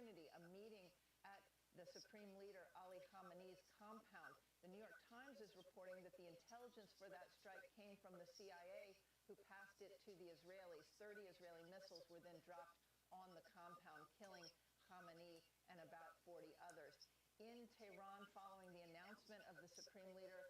opportunity, a meeting at the Supreme Leader Ali Khamenei's compound. The New York Times is reporting that the intelligence for that strike came from the CIA, who passed it to the Israelis. 30 Israeli missiles were then dropped on the compound, killing Khamenei and about 40 others. In Tehran, following the announcement of the Supreme Leader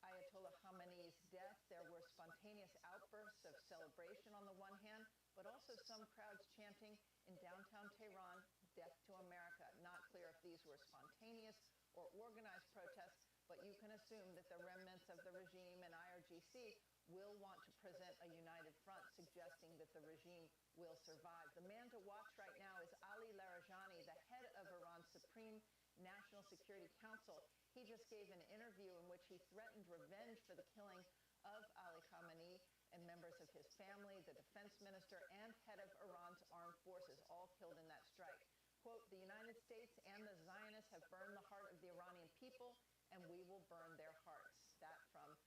Ayatollah Khamenei's death, there were spontaneous outbursts of celebration on the one hand, but also some crowds chanting in downtown Tehran, "Death to America." Not clear if these were spontaneous or organized protests, but you can assume that the remnants of the regime and IRGC will want to present a united front, suggesting that the regime will survive. The man to watch right now is Ali Larijani, the head of Iran's Supreme National Security Council. He just gave an interview in which he threatened revenge for the killing of Ali Khamenei and members of his family, the defense minister, and head of Iran's armed forces, all killed in that strike. Quote, "The United States and the Zionists have burned the heart of the Iranian people, and we will burn their hearts." That from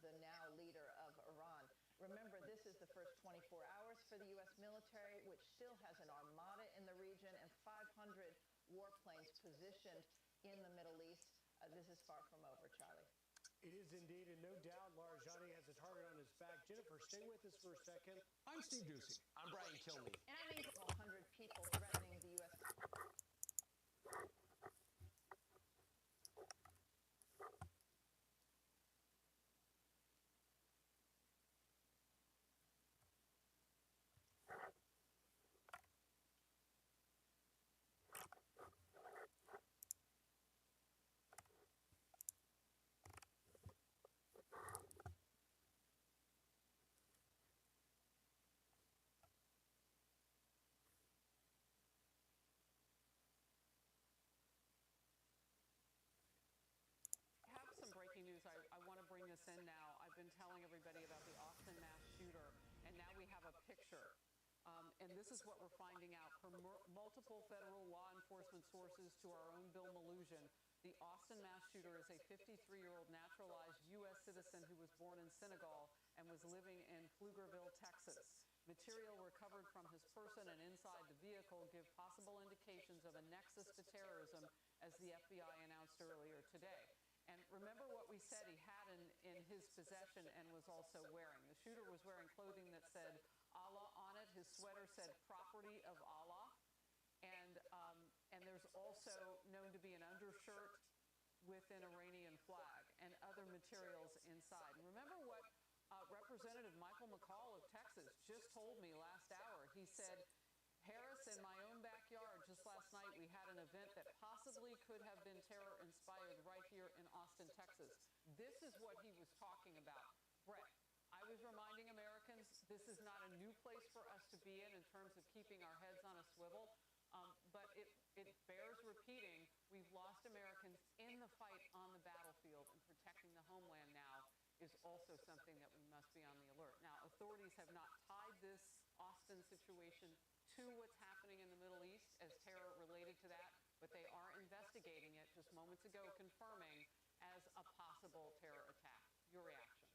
the now leader of Iran. Remember, this is the first 24 hours for the U.S. military, which still has an armada in the region and 500 warplanes positioned in the Middle East. This is far from over, Charlie. It is indeed, and no doubt Larijani has a target on his back. Jennifer, stay with us for a second. I'm Steve Doocy. I'm Brian Kilmeade. And I think 100 people threatening the U.S. Some breaking news. I want to bring this in now. I've been telling everybody about the Austin mass shooter, and now we have a picture. And this is what we're finding out from multiple federal law enforcement sources to our own Bill Maloogian. The Austin mass shooter is a 53-year-old naturalized U.S. citizen who was born in Senegal and was living in Pflugerville, Texas. Material recovered from his person and inside the vehicle give possible indications of a nexus to terrorism, as the FBI announced earlier today. And remember what we said he had in his possession and was also wearing. The shooter was wearing clothing that said Allah on it. His sweater said "Property of Allah." And there's also known to be an undershirt with an Iranian flag and other materials inside. And remember what Representative Michael McCall of Texas just told me last hour. He said, "Harris, in my own backyard, just last night, we had an event that possibly could have been terror-inspired right here in Austin, Texas." This is what he was talking about. Brett, I was reminding Americans this is not a new place for us to be in terms of keeping our heads on a swivel, but it bears repeating. We've lost Americans in the fight on the battlefield, and protecting the homeland now is also something that we must be on the alert. Now, authorities have not tied this Austin situation to what's happening in the Middle East as terror related to that, but they are investigating it just moments ago, confirming as a possible terror attack. Your reaction?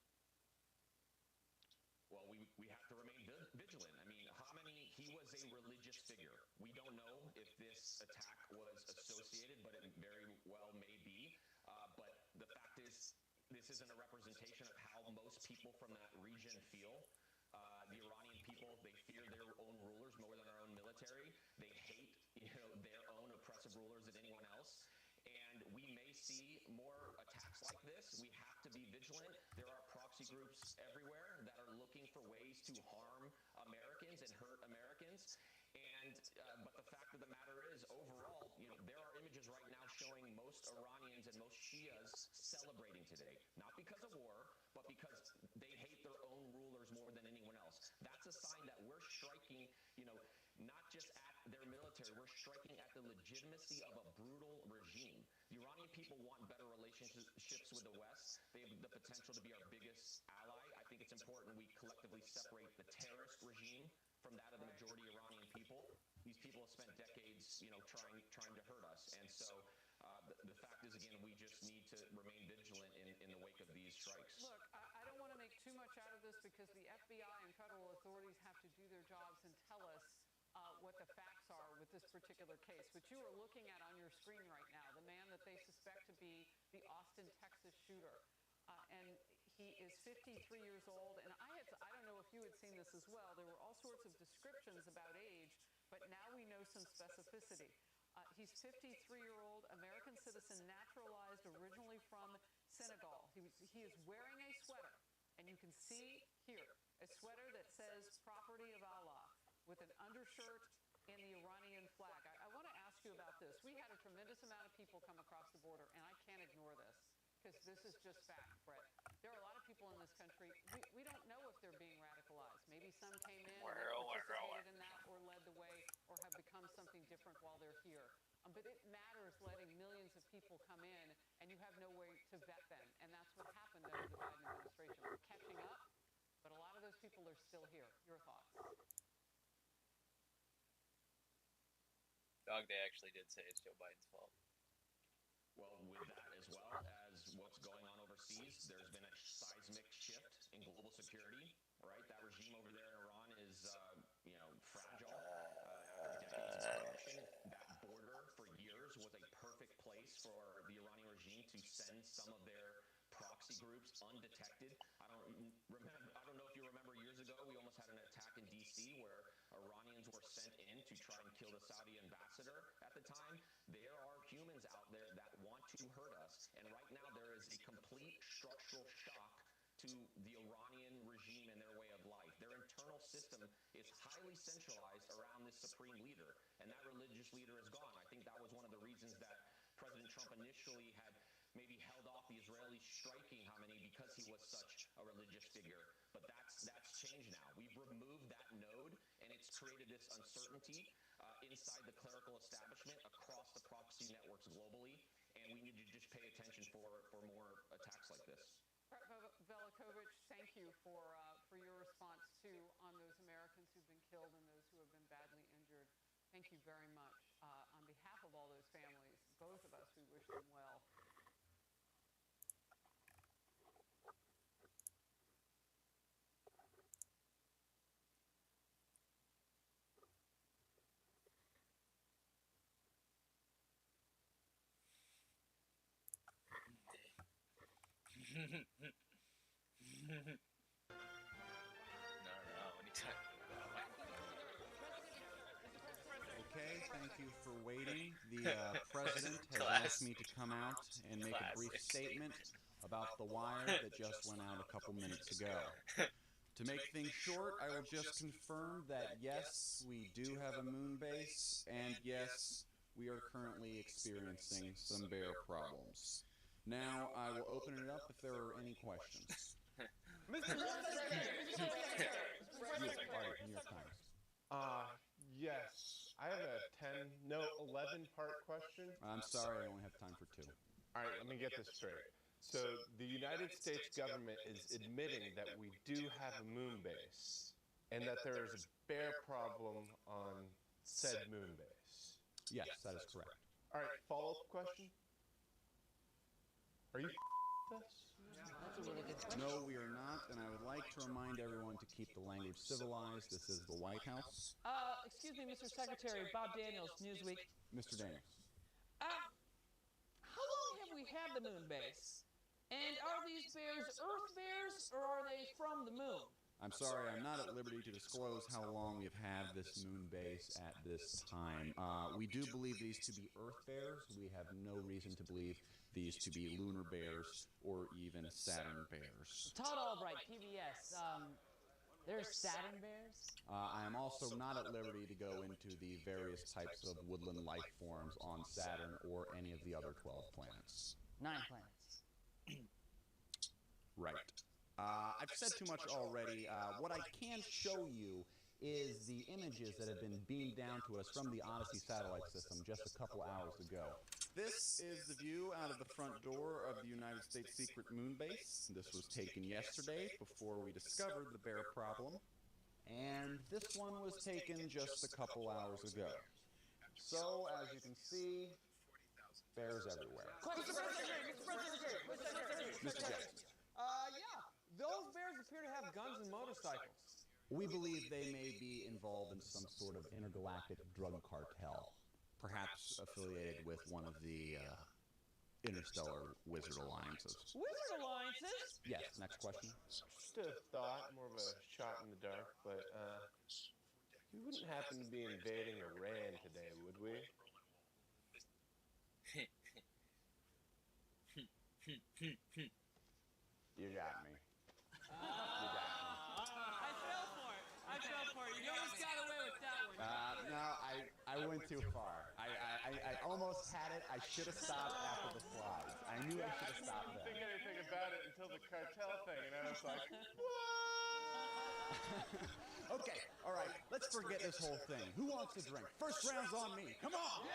Well, we have to remain vigilant. I mean, Khamenei, he was a religious figure. We don't know if this attack was associated, but it very well may be. But the fact is, this isn't a representation of how most people from that region feel. The Iranian people, they fear their own rulers more than our own military. They hate, their own oppressive rulers than anyone else. And we may see more attacks like this. We have to be vigilant. There are proxy groups everywhere that are looking for ways to harm Americans and hurt Americans. And but the fact of the matter is, overall, there are images right now showing most Iranians and most Shias celebrating today, not because of war, but because they hate their own rulers more than anyone else. That's a sign that we're striking, not just at their military, we're striking at the legitimacy of a brutal regime. The Iranian people want better relationships with the West. They have the potential to be our biggest ally. I think it's important we collectively separate the terrorist regime from that of the majority Iranian people. These people have spent decades, trying to hurt us. And so the fact is, again, we just need to remain vigilant in the wake of these strikes. Look, I don't want to make too much out of this because the FBI and federal authorities have to do their jobs and tell us what the facts are with this particular case, which you are looking at on your screen right now, the man that they suspect to be the Austin, Texas shooter. And he is 53 years old. And I don't know if you had seen this as well. There were all sorts of descriptions about age, but now we know some specificity. He's 53-year-old American citizen, naturalized, originally from Senegal. He is wearing a sweater, and you can see here a sweater that says "Property of Allah" with an undershirt in the Iranian flag. I want to ask you about this. We had a tremendous amount of people come across the border, and I can't ignore this because this is just fact, Brett. There are a lot of people in this country, we don't know if they're being radicalized. Maybe some came in and participated in that or led the way or have become something different while they're here. But it matters letting millions of people come in and you have no way to vet them. And that's what happened under the Biden administration. We're catching up, but a lot of those people are still here. Your thoughts? Dog Day actually did say it's Joe Biden's fault. Well, with that as well as what's going on overseas, there's been a seismic shift in global security, right? That regime over there in Iran is, fragile. After decades of corruption, that border for years was a perfect place for the Iranian regime to send some of their proxy groups undetected. I don't know if you remember years ago, we almost had an attack in D.C. where Iranians were sent in to try and kill the Saudi ambassador at the time. There are humans out there that want to hurt us, and right now there is a complete structural shock to the Iranian regime and their way of life. Their internal system is highly centralized around this supreme leader, and that religious leader is gone. I think that was one of the reasons that President Trump initially had maybe held off the Israelis striking Khamenei because he was such a religious figure. But that's changed now. We've removed that node, and it's created this uncertainty inside the clerical establishment across the proxy networks globally, and we need to just pay attention for more attacks like this. Velikovich, thank you for your response too on those Americans who've been killed and those who have been badly injured. Thank you very much. On behalf of all those families, both of us, we wish them well. No, what are you talking about? Okay, thank you for waiting. The president has asked me to come out and make a brief statement about the wire that just went out a couple minutes ago. To make things short, I will just confirm that yes, we do have a moon base, and yes, we are currently experiencing some bear problems. Now, I will open it up if there are any questions. Mr. New York Times. Yes. I have a 11-part question. I'm sorry, I only have time for 2. All right, let me get this straight. So the United States government is admitting that we do have a moon base and that there is a bear problem on said moon base. Yes, that is correct. All right, follow-up question? Are you us? No, we are not, and I would like to remind everyone to keep the language civilized. This is the White House. Excuse me, Mr. Secretary, Bob Daniels, Newsweek. Mr. Daniels. How long have we had the moon base? And are these bears Earth bears, or are they from the moon? I'm sorry, I'm not at liberty to disclose how long we've had this moon base at this time. We do believe these to be Earth bears. We have no reason to believe these to be lunar bears or even Saturn bears. Todd Albright, PBS. There's Saturn bears? I am also not at liberty to go into the various types of woodland life forms on Saturn or any of the other 12 planets. 9 planets. Right. I've said too much already. What I can show you is the images that have been beamed down to us from the Odyssey satellite system just a couple hours ago. This is the view out of the front door of the United States secret moon base. This was taken yesterday before we discovered the bear problem. And this one was taken just a couple hours ago. So, as you can see, bears everywhere. Mr. Jackson. Yeah. Those bears appear to have guns and motorcycles. We believe they may be involved in some sort of intergalactic drug cartel. perhaps affiliated with one of the interstellar wizard alliances. Wizard alliances? Yes, next question. Just a thought, more of a shot in the dark, but we wouldn't happen to be invading Iran today, would we? You got me. I fell for it. I fell for it. You almost got away with that one. No, I went too far. I almost had it. I should have stopped after the slides. I knew I should have stopped I there. didn't think anything about it until the cartel thing, and I was like, Okay, all right. Let's forget this whole thing. Who wants to drink? First round's on me. Come on.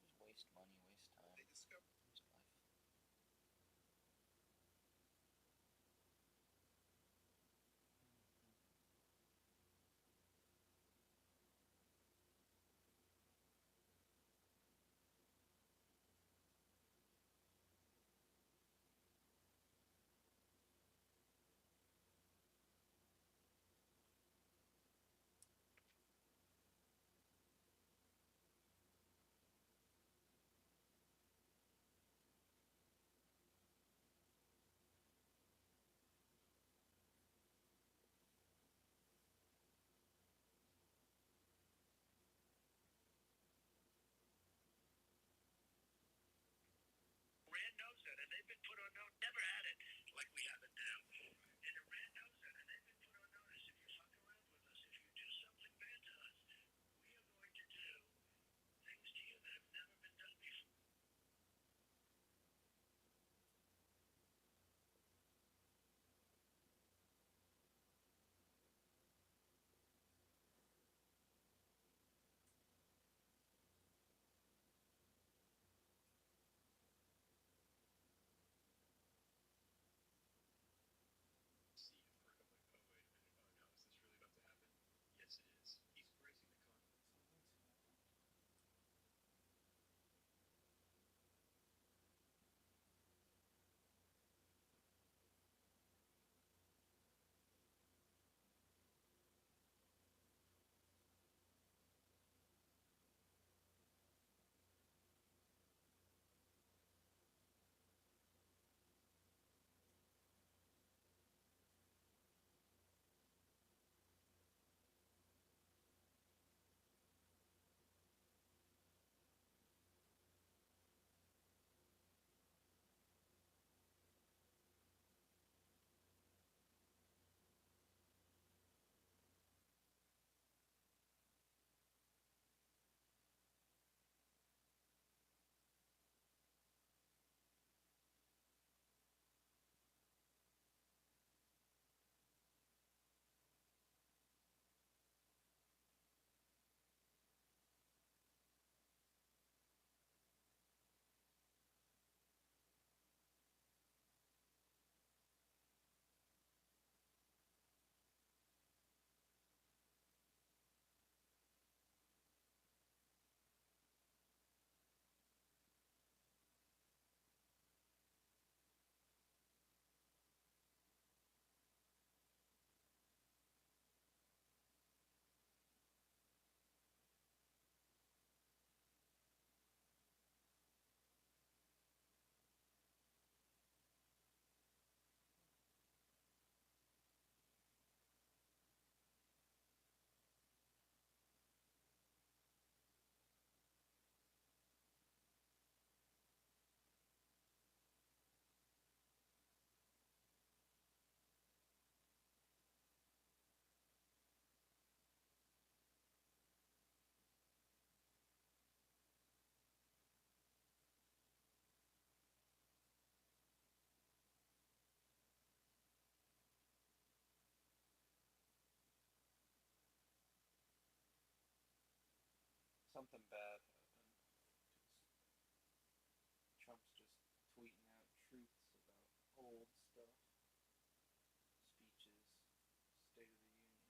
Just waste money, waste time, waste life. Iran knows it, and they've been put on notice. Never had it like we have it now. And Iran knows it, and they've been put on notice. If you fuck around with us, if you do something bad to us, we are going to do things to you that have never been done before. something bad happen. Trump's just tweeting out truths about old stuff, speeches, State of the Unions.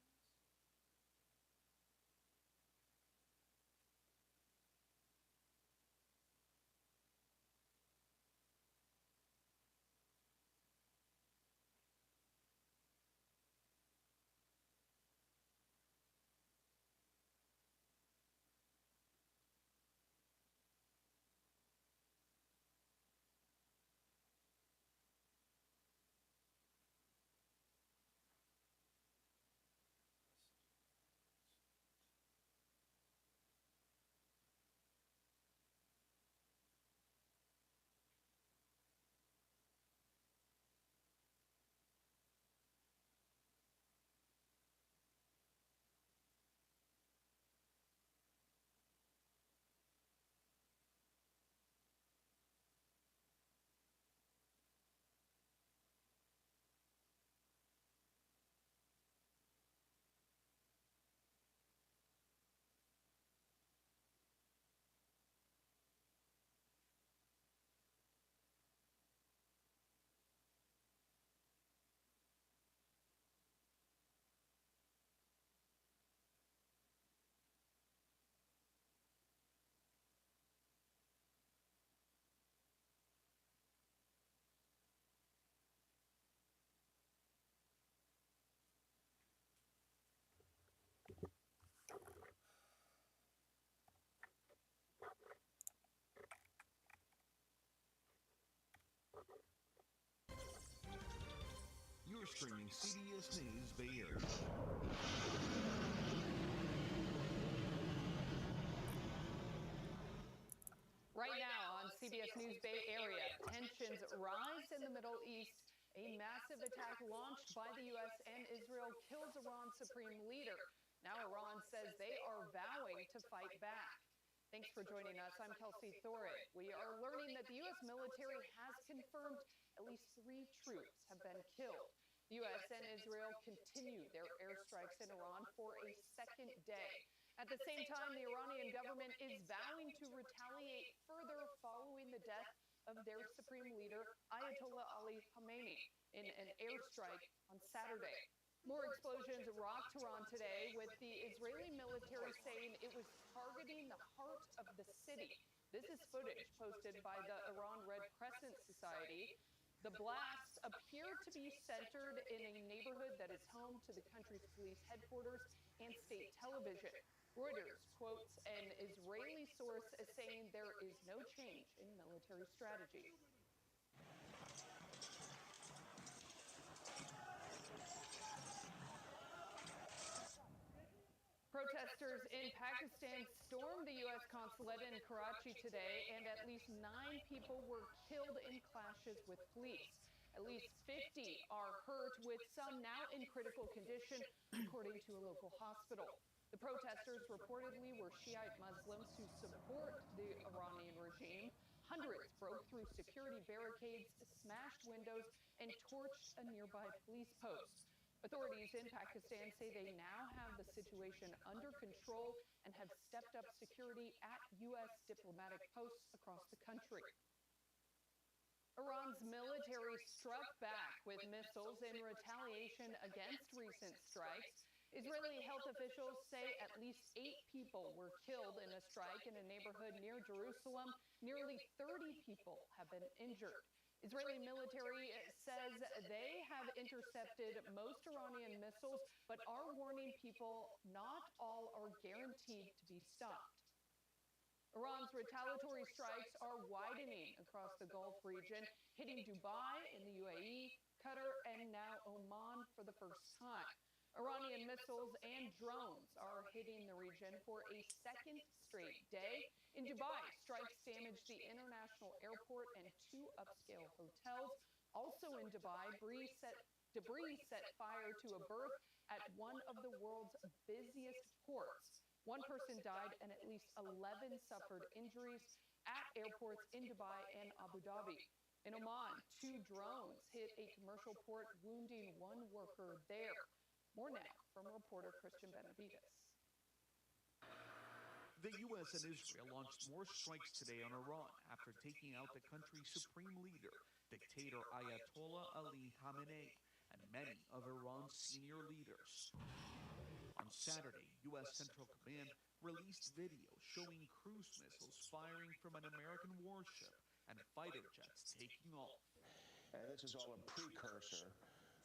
You're streaming CBS News Bay Area. Right now on CBS News Bay Area, tensions rise in the Middle East. A massive attack launched by the U.S. and Israel kills Iran's supreme leader. Now Iran says they are vowing to fight back. Thanks for joining us. I'm Kelsey Thorid. We are learning that the U.S. military has confirmed at least 3 troops have been killed. The U.S. and Israel continue their airstrikes in Iran for a second day. At the same time, the Iranian government is vowing to retaliate further following the death of their supreme leader, Ayatollah Ali Khamenei, in an airstrike on Saturday. More explosions rocked Tehran today, with the Israeli military saying it was targeting the heart of the city. This is footage posted by the Iran Red Crescent Society. The blasts appear to be centered in a neighborhood that is home to the country's police headquarters and state television. Reuters quotes an Israeli source as saying there is no change in military strategy. Protesters in Pakistan stormed the U.S. consulate in Karachi today, and at least 9 people were killed in clashes with police. At least 50 are hurt, with some now in critical condition, according to a local hospital. The protesters reportedly were Shiite Muslims who support the Iranian regime. Hundreds broke through security barricades, smashed windows, and torched a nearby police post. Authorities in Pakistan say they now have the situation under control and have stepped up security at U.S. diplomatic posts across the country. Iran's military struck back with missiles in retaliation against recent strikes. Israeli health officials say at least 8 people were killed in a strike in a neighborhood near Jerusalem. Nearly 30 people have been injured. Israeli military says they have intercepted most Iranian missiles, but are warning people not all are guaranteed to be stopped. Iran's retaliatory strikes are widening across the Gulf region, hitting Dubai in the UAE, Qatar, and now Oman for the first time. Iranian missiles and drones are hitting the region for a second straight day. In Dubai, strikes damaged the international airport and 2 upscale hotels. Also in Dubai, debris set fire to a berth at one of the world's busiest ports. 1 person died and at least 11 suffered injuries at airports in Dubai and Abu Dhabi. In Oman, 2 drones hit a commercial port, wounding 1 worker there. More now from reporter Christian Benavides. The U.S. and Israel launched more strikes today on Iran after taking out the country's supreme leader, dictator Ayatollah Ali Khamenei, and many of Iran's senior leaders. On Saturday, U.S. Central Command released video showing cruise missiles firing from an American warship and fighter jets taking off. And this is all a precursor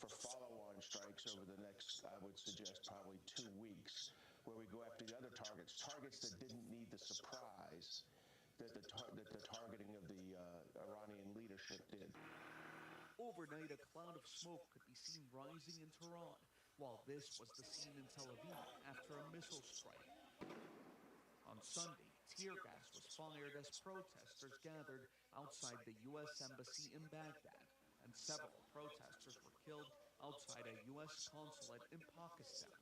for follow-on strikes over the next, I would suggest, probably 2 weeks, where we go after the other targets that didn't need the surprise that the targeting of the Iranian leadership did. Overnight, a cloud of smoke could be seen rising in Tehran, while this was the scene in Tel Aviv after a missile strike. On Sunday, tear gas was fired as protesters gathered outside the U.S. Embassy in Baghdad, and several protesters were killed outside a U.S. consulate in Pakistan.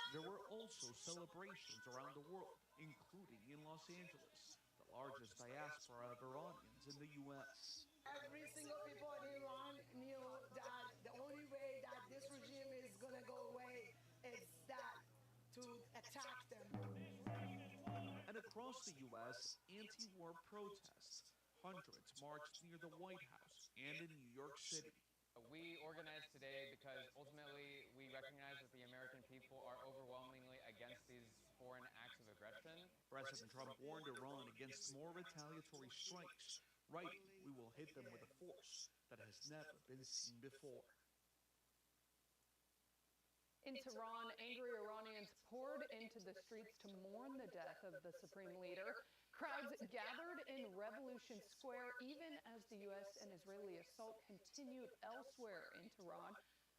There were also celebrations around the world, including in Los Angeles, the largest diaspora of Iranians in the U.S. Every single people in Iran knew that the only way that this regime is going to go away is that to attack them. And across the U.S., anti-war protests. Hundreds marched near the White House and in New York City. We organized today because ultimately we recognize that the American people are overwhelmingly against these foreign acts of aggression. President Trump warned Iran against more retaliatory strikes. Writing, "We will hit them with a force that has never been seen before." In Tehran, angry Iranians poured into the streets to mourn the death of the supreme leader. Crowds gathered in Revolution Square even as the U.S. and Israeli assault continued elsewhere in Tehran.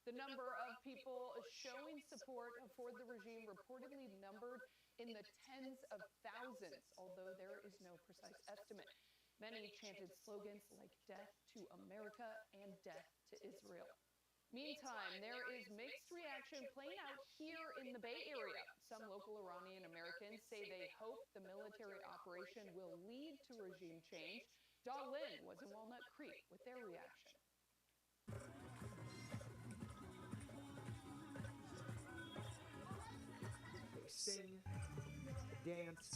The number of people showing support for the regime reportedly numbered in the tens of thousands, although there is no precise estimate. Many chanted slogans like "Death to America" and "Death to Israel." Meantime, there is mixed reaction playing out here in the Bay Area. Some local Iranian Americans say they hope the military operation will lead to regime change. Daw Lin was in Walnut Creek with their reaction. They sing, dance,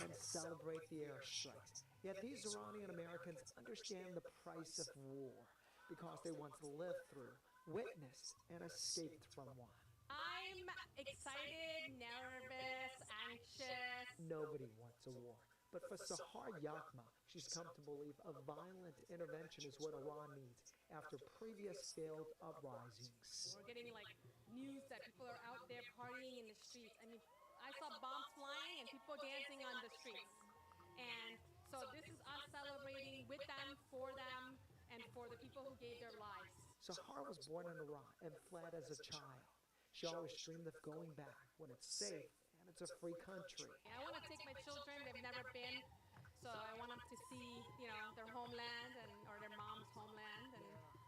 and celebrate the airstrikes. Yet these Iranian Americans understand the price of war because they once lived through, witnessed, and escaped from one. I'm excited, nervous, anxious. Nobody wants a war. But for Sahar Yakhma, she's come to believe a violent intervention is what Iran needs after previous failed uprisings. We're getting like news that people are out there partying in the streets. I mean, I saw bombs flying and people dancing on the streets. And so this is us celebrating with them, for them, and for the people who gave their lives. Sahar was born in Iran and fled as a child. She always dreamed of going back when it's safe and it's a free country. I want to take my children, they've never been, so I want them to see, you know, their homeland or their mom's homeland, and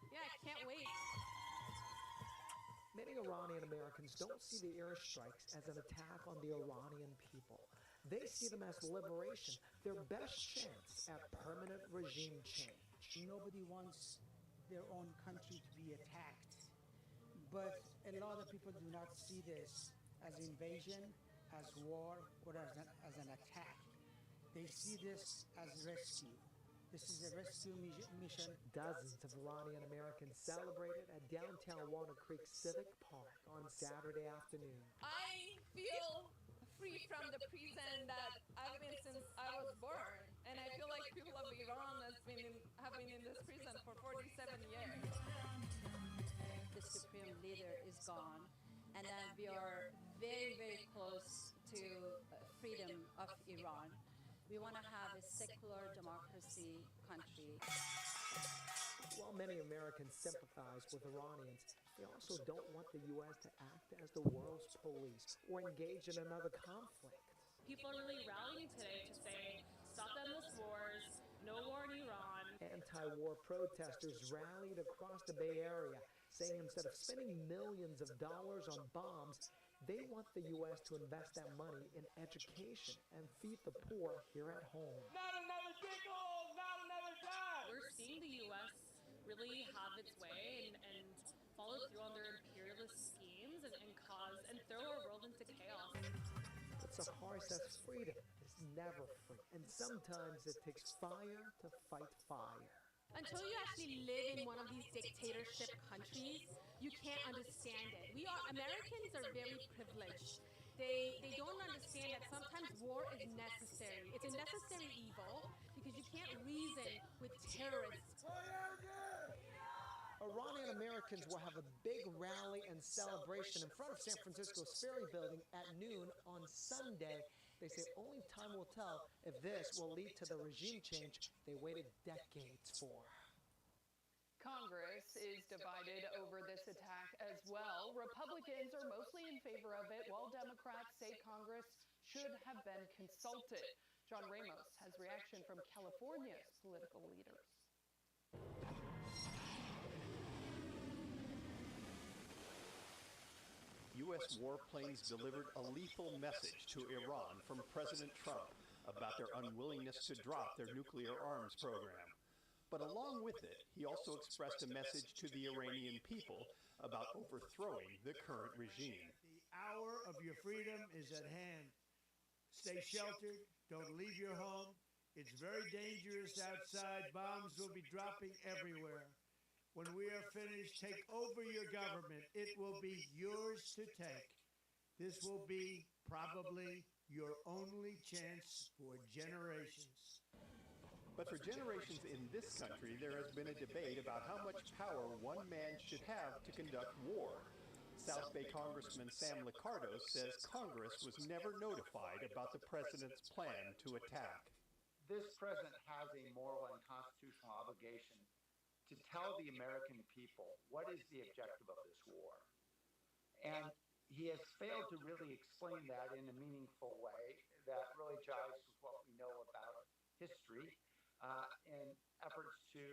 yeah, I can't wait. Many Iranian Americans don't see the airstrikes as an attack on the Iranian people. They see them as liberation, their best chance at permanent regime change. Nobody wants their own country to be attacked. But a lot of people do not see this as invasion, as war, or as an attack. They see this as rescue. This is a rescue mission. Dozens of Iranian Americans celebrated at downtown Walnut Creek Civic Park on Saturday afternoon. I feel free from the prison that I've been since I was born. And I feel like people of Iran have been in this prison for 47 years. The supreme leader is gone, and we are very, very close to freedom of Iran. We want to have a secular democracy country. While many Americans sympathize with Iranians, they also don't want the U.S. to act as the world's police or engage in another conflict. People are really rallying today to say, stop endless wars, no war in Iran. Anti-war protesters rallied across the Bay Area, saying instead of spending millions of dollars on bombs, they want the U.S. to invest that money in education and feed the poor here at home. Not another pickle, not another dime. We're seeing the U.S. really have its way and follow through on their imperialist schemes and cause and throw our world into chaos. But Sahar says freedom is never free, and sometimes it takes fire to fight fire. Until you actually live in one of these dictatorship countries, you can't understand it. Americans are very privileged. They don't understand that sometimes war is necessary. It's a necessary evil because you can't reason with terrorists. Iranian Americans will have a big rally and celebration in front of San Francisco's Ferry Building at noon on Sunday. They say only time will tell if this will lead to the regime change they waited decades for. Congress is divided over this attack as well. Republicans are mostly in favor of it, while Democrats say Congress should have been consulted. John Ramos has reaction from California's political leaders. U.S. warplanes delivered a lethal message to Iran from President Trump about their unwillingness to drop their nuclear arms program. But along with it, he also expressed a message to the Iranian people about overthrowing the current regime. The hour of your freedom is at hand. Stay sheltered. Don't leave your home. It's very dangerous outside. Bombs will be dropping everywhere. When we are finished, take over your government. It will be yours to take. This will be probably your only chance for generations. But for generations in this country, there has been a debate about how much power one man should have to conduct war. South Bay Congressman Sam Liccardo says Congress was never notified about the president's plan to attack. This president has a moral and constitutional obligation to tell the American people what is the objective of this war. And he has failed to really explain that in a meaningful way that really jives with what we know about history in efforts to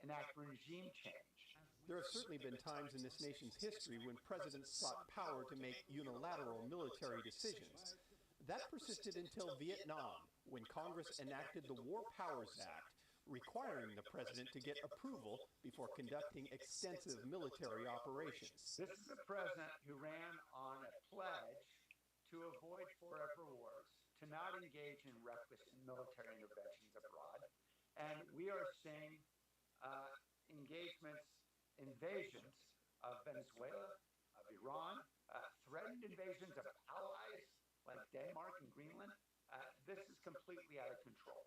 enact regime change. There have certainly been times in this nation's history when presidents sought power to make unilateral military decisions. That persisted until Vietnam, when Congress enacted the War Powers Act, requiring the president to get approval before conducting extensive military operations. This is a president who ran on a pledge to avoid forever wars, to not engage in reckless military interventions abroad. And we are seeing engagements, invasions of Venezuela, of Iran, threatened invasions of allies like Denmark and Greenland. This is completely out of control.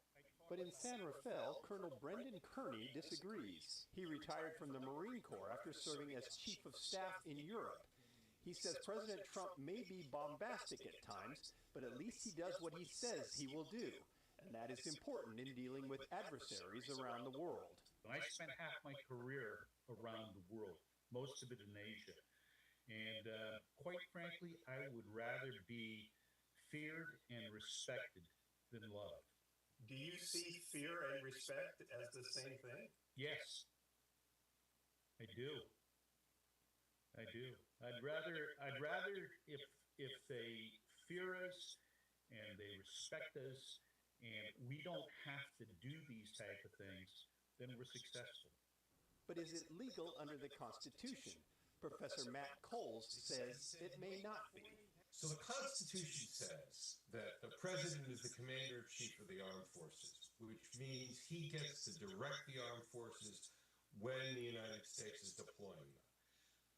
But in San Rafael, Colonel Brendan Kearney disagrees. He retired from the Marine Corps after serving as Chief of Staff in Europe. He says President Trump may be bombastic at times, but at least he does what he says he will do. And that is important in dealing with adversaries around the world. I spent half my career around the world, most of it in Asia. And quite frankly, I would rather be feared and respected than loved. Do you see fear and respect as the same thing? Yes, I do. I do. I'd rather if they fear us and they respect us and we don't have to do these type of things, then we're successful. But is it legal under the Constitution? Professor Matt Coles says it may not be. So the Constitution says that the president is the commander-in-chief of the armed forces, which means he gets to direct the armed forces when the United States is deploying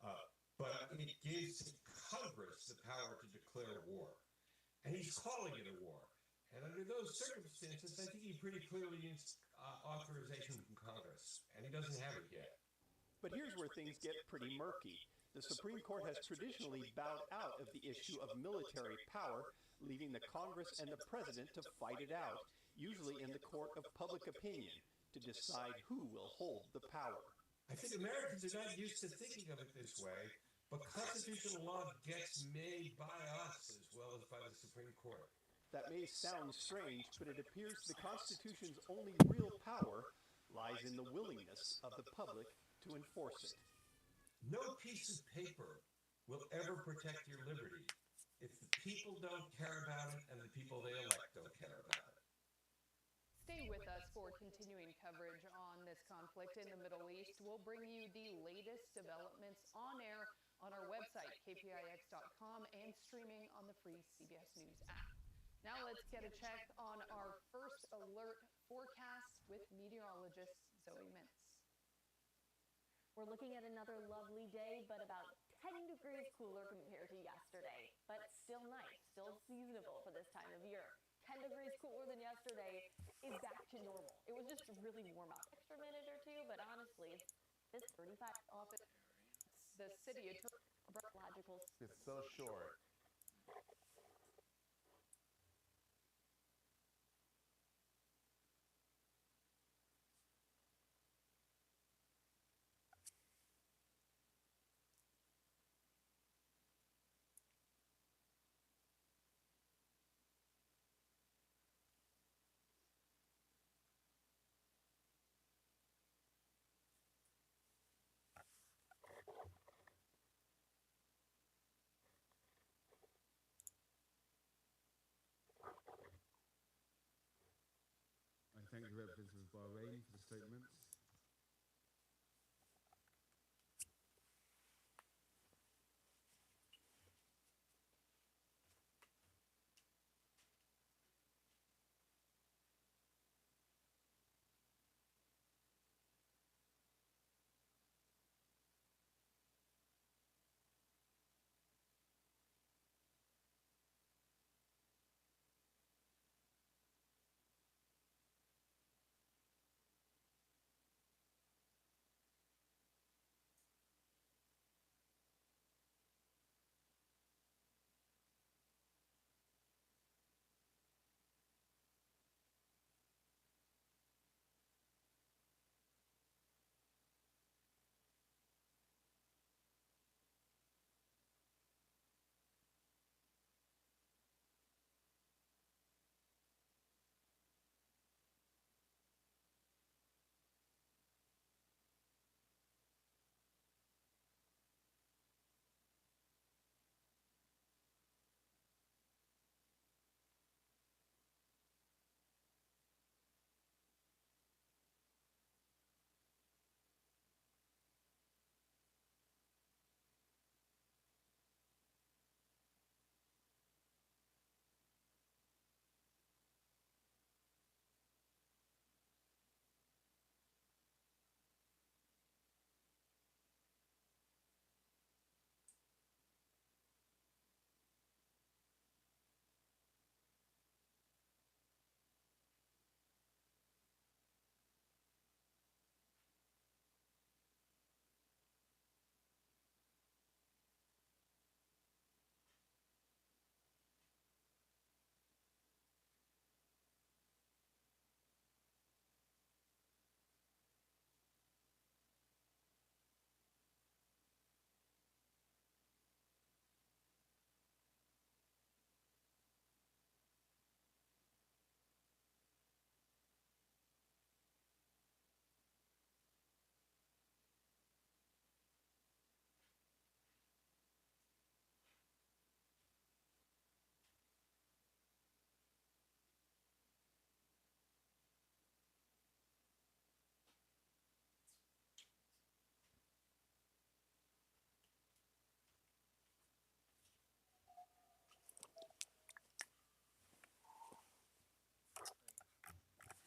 them. But it gives Congress the power to declare war. And he's calling it a war. And under those circumstances, I think he pretty clearly needs authorization from Congress. And he doesn't have it yet. But here's where things get pretty murky. The Supreme Court has traditionally bowed out of the issue of military power, leaving the Congress and the president to fight it out, usually in the court of public opinion, to decide who will hold the power. I think Americans are not used to thinking of it this way, but constitutional law gets made by us as well as by the Supreme Court. That may sound strange, but it appears the Constitution's only real power lies in the willingness of the public to enforce it. No piece of paper will ever protect your liberty if the people don't care about it and the people they elect don't care about it. Stay with us for continuing coverage on this conflict in the Middle East. We'll bring you the latest developments on air on our website, kpix.com, and streaming on the free CBS News app. Now let's get a check on our first alert forecast with meteorologist Zoe Mintz. We're looking at another lovely day, but about 10 degrees cooler compared to yesterday. But still nice, still seasonable for this time of year. 10 degrees cooler than yesterday is back to normal. It was just really warm up, extra minute or two, but honestly, it's 35 off at the city attorney. It's so short. I thank the representative of Bahrain for the statements.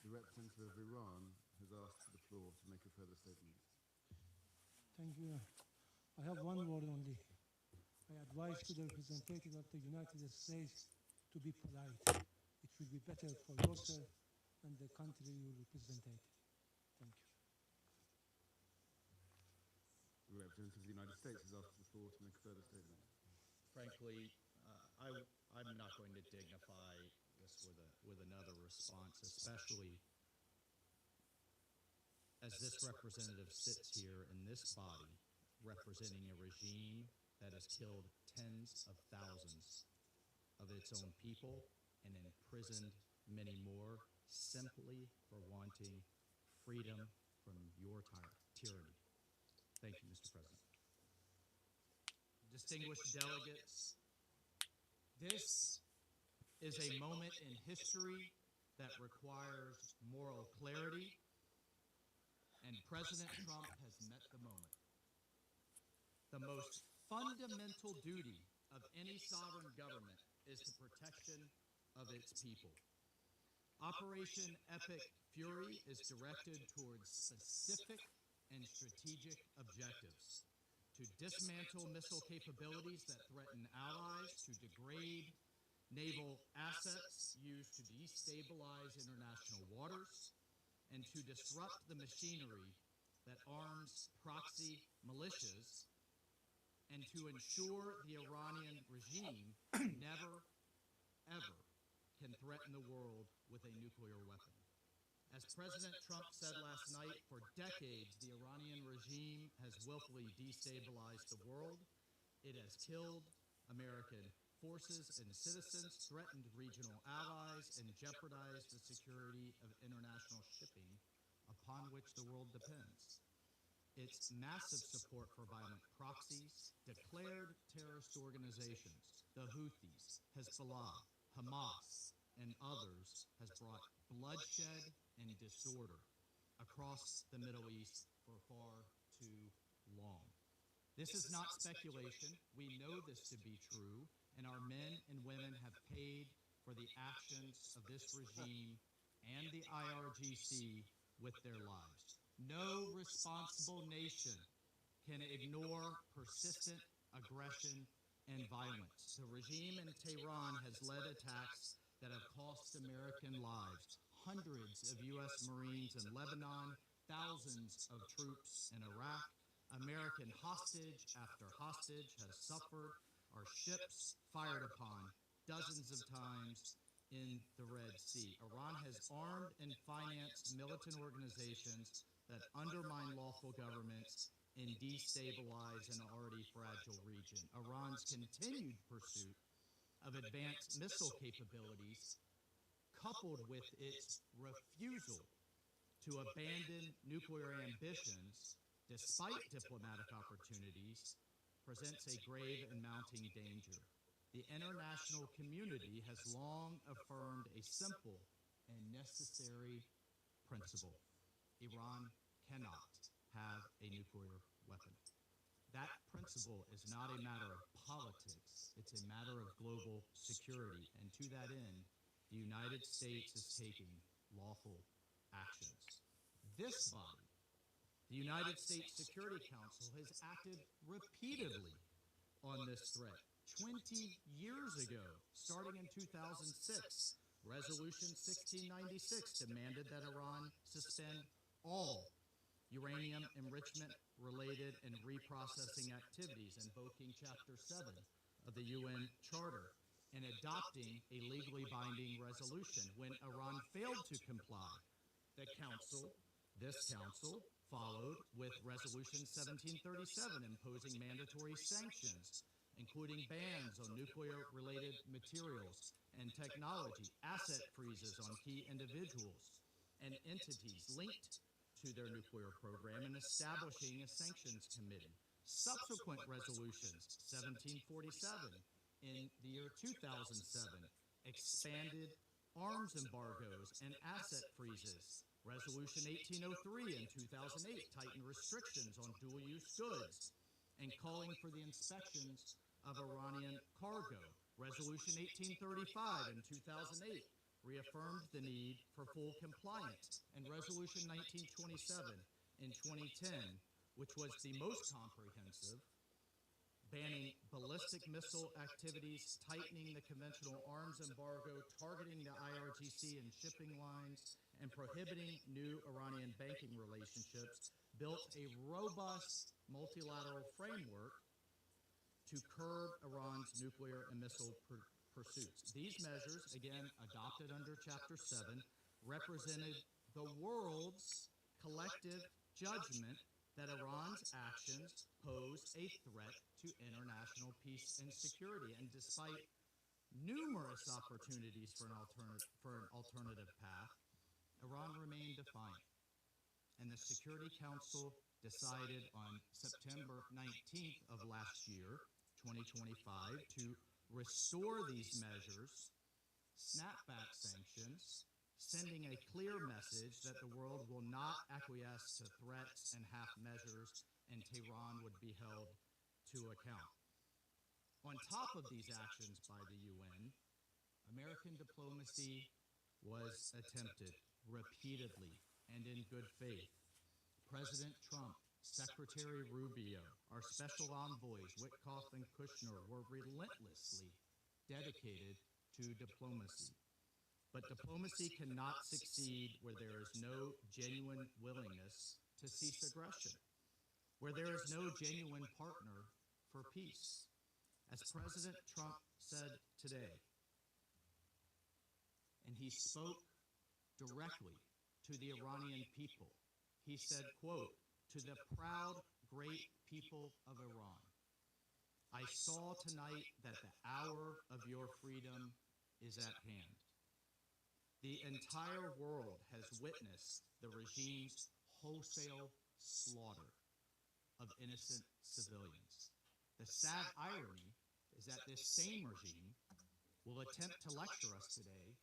The representative of Iran has asked for the floor to make a further statement. Thank you. I have one word only. I advise to the representative of the United States to be polite. It will be better for yourself and the country you represent. Thank you. The representative of the United States has asked for the floor to make a further statement. Frankly, I'm not going to dignify this with another response, especially as this representative sits here in this body representing a regime that has killed tens of thousands of its own people and imprisoned many more simply for wanting freedom from your tyranny. Thank you, Mr. President. Distinguished delegates, this is a moment in history that requires moral clarity, and President Trump has met the moment. The most fundamental duty of any sovereign government is the protection of its people. Operation Epic Fury is directed towards specific and strategic objectives: to dismantle missile capabilities that threaten allies, to degrade naval assets used to destabilize international waters, and to disrupt the machinery that arms proxy militias, and to ensure the Iranian regime never, ever can threaten the world with a nuclear weapon. As President Trump said last night, for decades, the Iranian regime has willfully destabilized the world. It has killed American forces and citizens, threatened regional allies, and jeopardized the security of international shipping upon which the world depends. Its massive support for violent proxies, declared terrorist organizations, the Houthis, Hezbollah, Hamas, and others, has brought bloodshed and disorder across the Middle East for far too long. This is not speculation. We know this to be true, and our men and women have paid for the actions of this regime and the IRGC with their lives. No responsible nation can ignore persistent aggression and violence. The regime in Tehran has led attacks that have cost American lives. Hundreds of U.S. Marines in Lebanon, thousands of troops in Iraq. American hostage after hostage has suffered. Our ships fired upon dozens of times in the Red Sea. Iran has armed and financed militant organizations that undermine lawful governments and destabilize an already fragile region. Iran's continued pursuit of advanced missile capabilities, coupled with its refusal to abandon nuclear ambitions despite diplomatic opportunities, presents a grave and mounting danger. The international community has long affirmed a simple and necessary principle: Iran cannot have a nuclear weapon. That principle is not a matter of politics, it's a matter of global security, and to that end, the United States is taking lawful actions. This body, the United States Security Council, has acted repeatedly on this threat. 20 years ago, starting in 2006, Resolution 1696 demanded that Iran suspend all uranium enrichment-related and reprocessing activities, invoking Chapter 7 of the UN Charter, and adopting a legally binding resolution. When Iran failed to comply, this council followed with Resolution 1737, imposing mandatory sanctions, including bans on nuclear-related materials and technology, asset freezes on key individuals and entities linked to their nuclear program, and establishing a sanctions committee. Subsequent resolutions, 1747 in the year 2007, expanded arms embargoes and asset freezes. Resolution 1803 in 2008 tightened restrictions on dual-use goods and calling for the inspections of Iranian cargo. Resolution 1835 in 2008 reaffirmed the need for full compliance, and Resolution 1927 in 2010, which was the most comprehensive, banning ballistic missile activities, tightening the conventional arms embargo, targeting the IRGC and shipping lines, and prohibiting new Iranian banking relationships, built a robust multilateral framework to curb Iran's nuclear and missile pursuits. These measures, again adopted under Chapter 7, represented the world's collective judgment that Iran's actions posed a threat to international peace and security. And despite numerous opportunities for an alternative path, Iran remained defiant. And the Security Council decided on September 19th of last year, 2025, to restore these measures, snapback sanctions, sending a clear message that the world will not acquiesce to threats and half measures, and Tehran would be held to to account. On top of these actions by the UN, American diplomacy was attempted repeatedly and in good faith. President Trump, Secretary Rubio, our special envoys, Witkoff and Kushner, were relentlessly dedicated to diplomacy. But diplomacy cannot succeed where there is no genuine willingness to cease aggression, where there is no genuine partner for peace. As President Trump said today, and he spoke directly to the Iranian people, he said, quote, "To the proud, great people of Iran, I saw tonight that the hour of your freedom is at hand. The entire world has witnessed the regime's wholesale slaughter of innocent civilians. The sad irony is that this same regime will attempt to lecture us today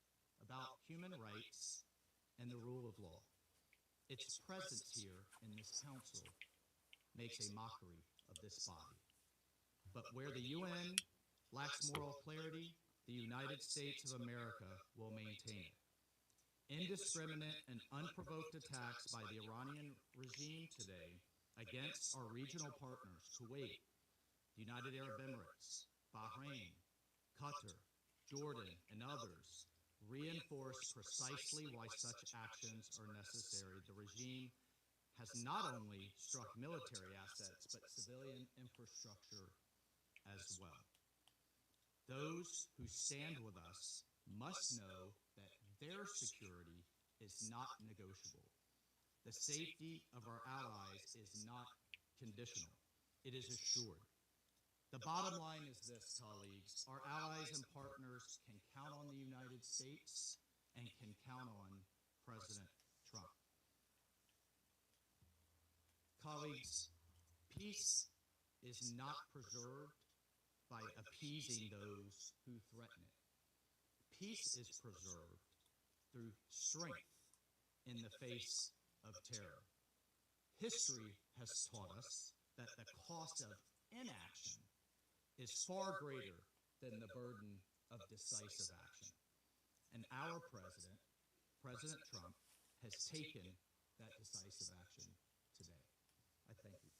about human rights and the rule of law. Its presence here in this council makes a mockery of this body. But where the UN lacks moral clarity, the United States of America will maintain it. Indiscriminate and unprovoked attacks by the Iranian regime today against our regional partners, Kuwait, the United Arab Emirates, Bahrain, Qatar, Jordan, and others, reinforce precisely why such actions are necessary. The regime has not only struck military assets, but civilian infrastructure as well. Those who stand with us must know that their security is not negotiable. The safety of our allies is not conditional. It is assured. The bottom line is this, colleagues. Our allies and partners can count on the United States and can count on President Trump. Colleagues, peace is not preserved by appeasing those who threaten it. Peace is preserved through strength in the face of terror. History has taught us that the cost of inaction is far greater than the burden of decisive action. And our president, President Trump, has taken that decisive action today. I thank you.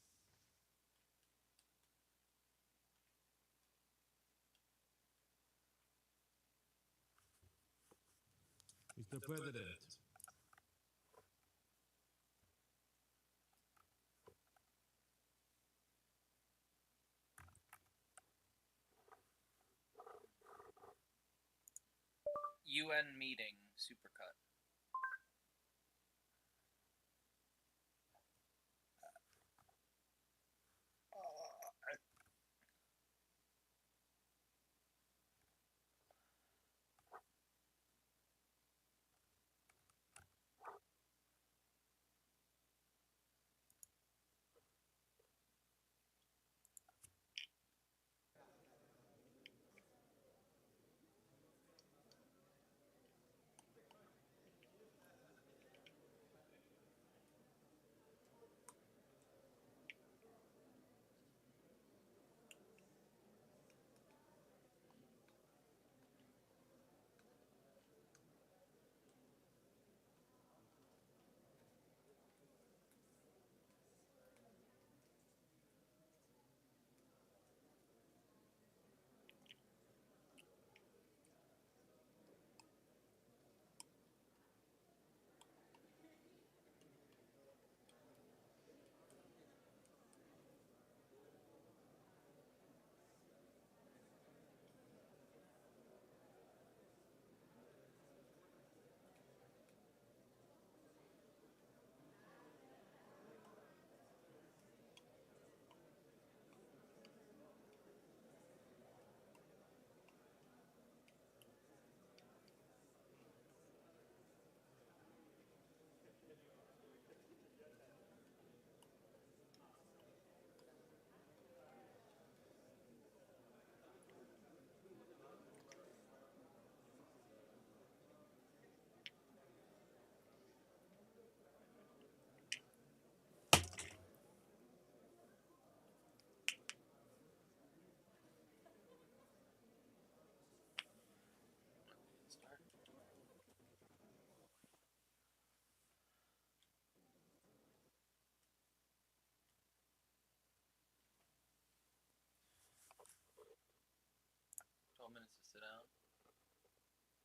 Mr. President, UN meeting, supercut.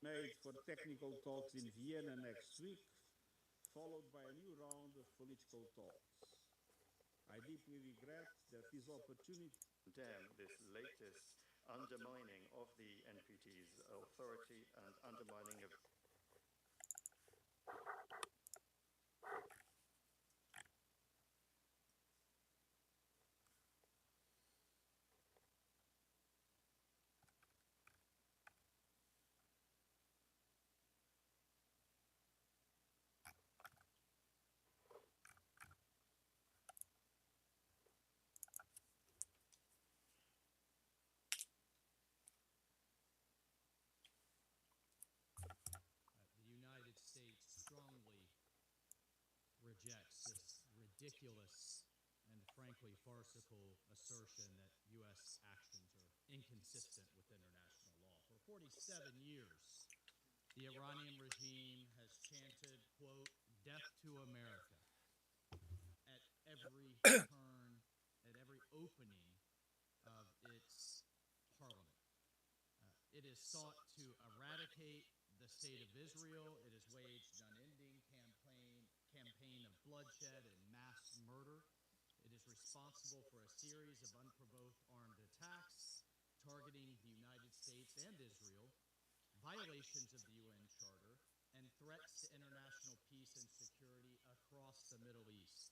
made for technical talks in Vienna next week, followed by a new round of political talks. I deeply regret that this opportunity condemn this latest undermining of the NPT's authority and undermining of The United States strongly rejects this ridiculous and frankly farcical assertion that U.S. actions are inconsistent with international law. For 47 years, the Iranian regime has chanted, quote, "death to America," at every turn, at every opening of its parliament. It has sought to eradicate the state of Israel. It has waged an unending campaign of bloodshed and mass murder. It is responsible for a series of unprovoked armed attacks targeting the United States and Israel, violations of the UN Charter, and threats to international peace and security across the Middle East.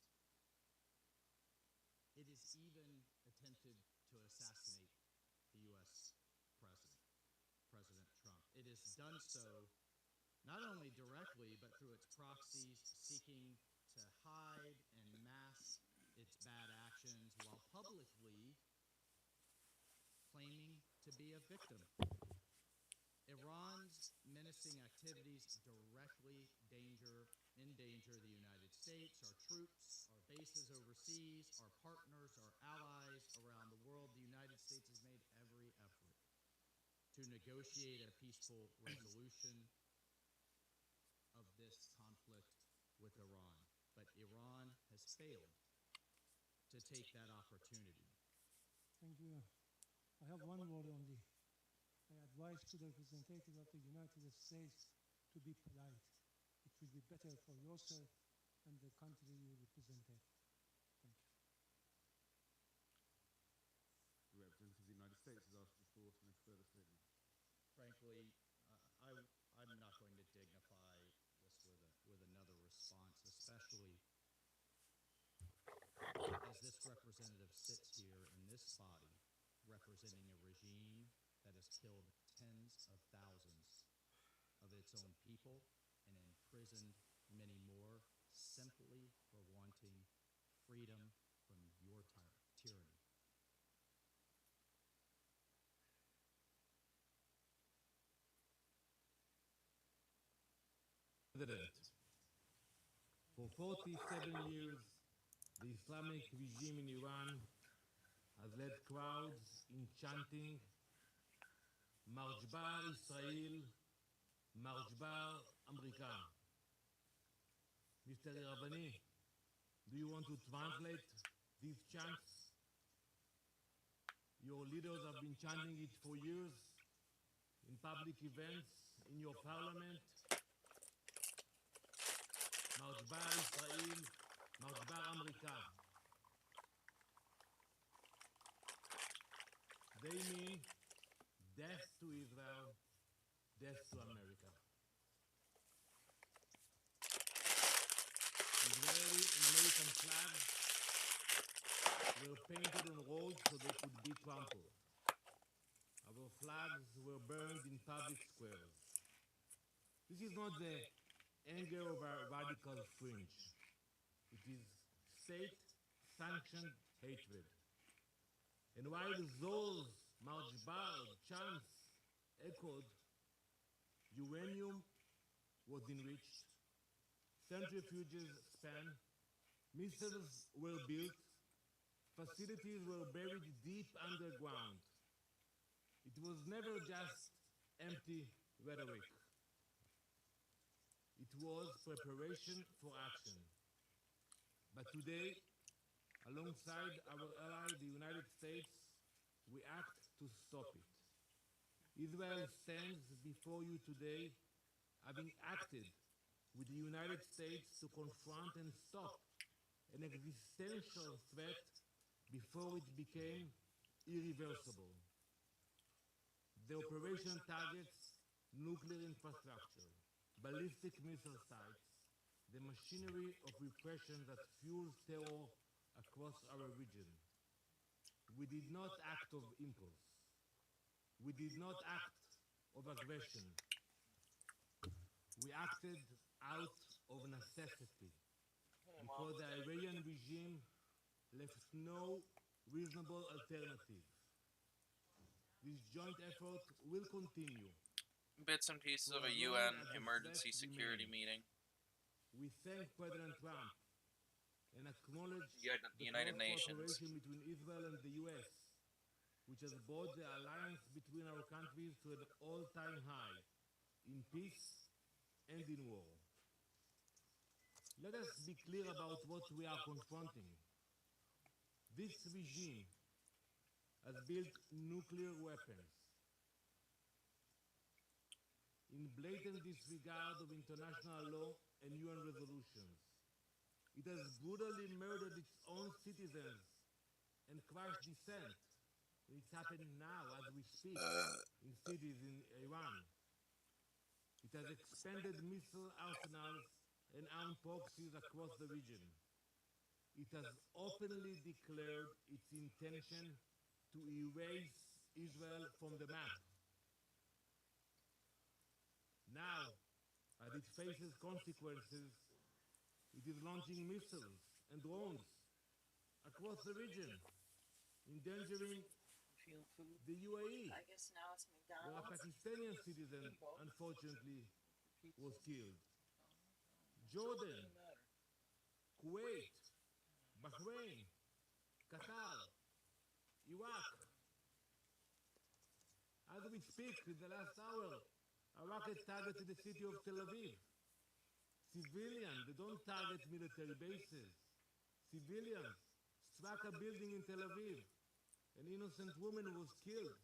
It has even attempted to assassinate the U.S. president, President Trump. It has done so not only directly, but through its proxies, seeking to hide and mask its bad actions while publicly claiming to be a victim. Iran's menacing activities directly endanger the United States, our troops, our bases overseas, our partners, our allies around the world. The United States has made every effort to negotiate a peaceful resolution of this conflict with Iran. But Iran has failed to take that opportunity. Thank you. I have one word only. I advise to the representative of the United States to be polite. It will be better for yourself and the country you represented. Thank you. The representative of the United States has asked the floor to make a further statement. Frankly, I'm not going to dignify this with another response, especially as this representative sits here in this body representing a regime that has killed tens of thousands of its own people and imprisoned many more simply for wanting freedom from your tyranny. President, for 47 years, the Islamic regime in Iran has led crowds in chanting Marj Bar Israel, Marj Bar America. Mr. Ravani, do you want to translate these chants? Your leaders have been chanting it for years in public events, in your parliament. Marj Bar Israel, Marj Bar America. They mean death to Israel, death to America. Israeli and American flags were painted on roads so they could be trampled. Our flags were burned in public squares. This is not the anger of a radical fringe. It is state-sanctioned hatred. And while those Marj Bar chants echoed, uranium was enriched, centrifuges span, missiles were built, facilities were buried deep underground. It was never just empty rhetoric. It was preparation for action. But today, alongside our ally, the United States, we act to stop it. Israel stands before you today having acted with the United States to confront and stop an existential threat before it became irreversible. The operation targets nuclear infrastructure, ballistic missile sites, the machinery of repression that fuels terror across our region. We did not act of impulse. We did not act of aggression. We acted out of necessity because the Iranian regime left no reasonable alternative. This joint effort will continue. Bits and pieces of a UN emergency security meeting. We thank President Trump and acknowledge the United close Nations. cooperation between Israel and the U.S., which has brought the alliance between our countries to an all-time high in peace and in war. Let us be clear about what we are confronting. This regime has built nuclear weapons in blatant disregard of international law and UN resolutions. It has brutally murdered its own citizens and crushed dissent. It's happening now as we speak in cities in Iran. It has expanded missile arsenals and armed proxies across the region. It has openly declared its intention to erase Israel from the map. Now, as it faces consequences, it is launching missiles and drones across the region, endangering the UAE, I guess now it's where a McDonald's. Pakistani citizen, unfortunately, was killed. Jordan, Kuwait, Bahrain, Qatar, Iraq. As we speak, in the last hour, a rocket targeted the city of Tel Aviv. Civilians, they don't target military bases. Civilians struck a building in Tel Aviv. An innocent woman was killed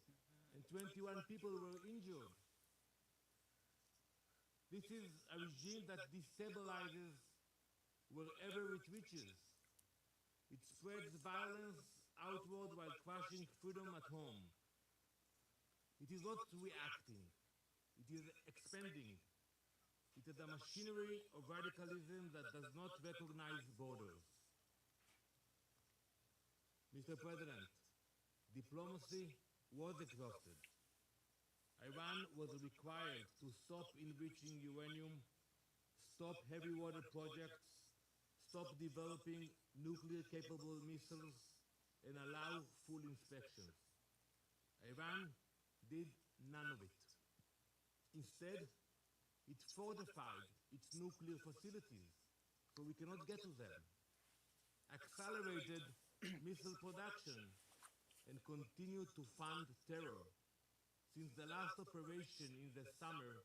and 21 people were injured. This is a regime that destabilizes wherever it reaches. It spreads violence outward while crushing freedom at home. It is not reacting. It is expanding. It is a machinery of radicalism that does not recognize borders. Mr. President, diplomacy was exhausted. Iran was required to stop enriching uranium, stop heavy water projects, stop developing nuclear-capable missiles, and allow full inspections. Iran did none of it. Instead, it fortified its nuclear facilities so we cannot get to them, accelerated missile production, and continued to fund terror. Since the last operation in the summer,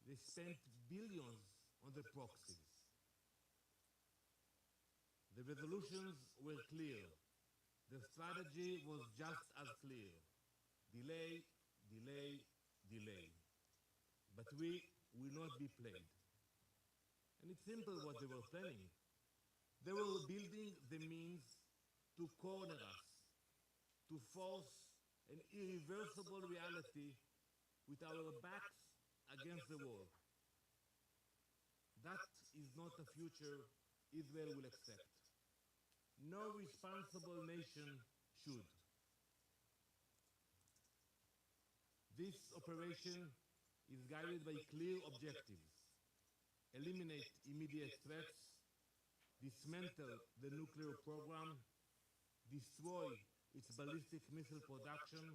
they spent billions on the proxies. The resolutions were clear. The strategy was just as clear. Delay, delay, delay. But we will not be played. And it's simple what they were planning. They were building the means to corner us, to force an irreversible reality with our backs against the wall. That is not a future Israel will accept. No responsible nation should. This operation is guided by clear objectives: eliminate immediate threats, dismantle the nuclear program, destroy its ballistic missile production,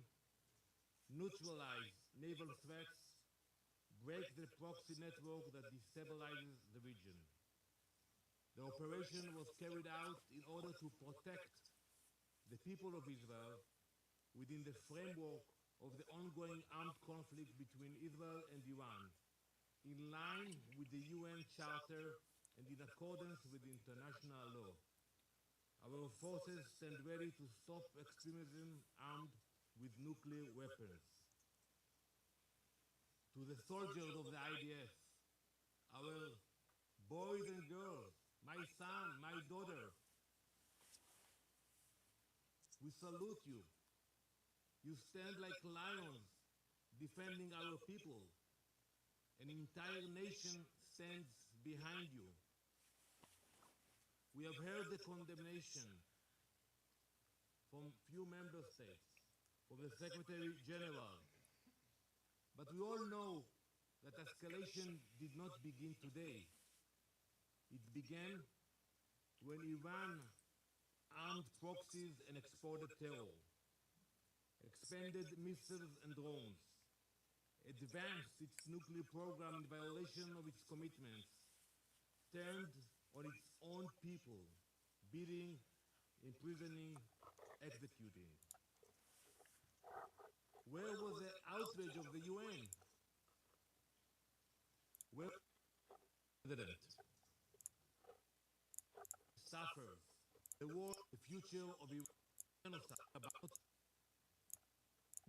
neutralize naval threats, break the proxy network that destabilizes the region. The operation was carried out in order to protect the people of Israel within the framework of the ongoing armed conflict between Israel and Iran, in line with the UN Charter and in accordance with international law. Our forces stand ready to stop extremism armed with nuclear weapons. To the soldiers of the IDF, our boys and girls, my son, my daughter, we salute you. You stand like lions defending our people. An entire nation stands behind you. We have heard the condemnation from few member states, from the Secretary General. But we all know that escalation did not begin today. It began when Iran armed proxies and exported terror, expanded missiles and drones, advanced its nuclear program in violation of its commitments, turned on its own people, beating, imprisoning, executing. Where was the outrage of the UN? Where President suffers the war, the future of Iran, about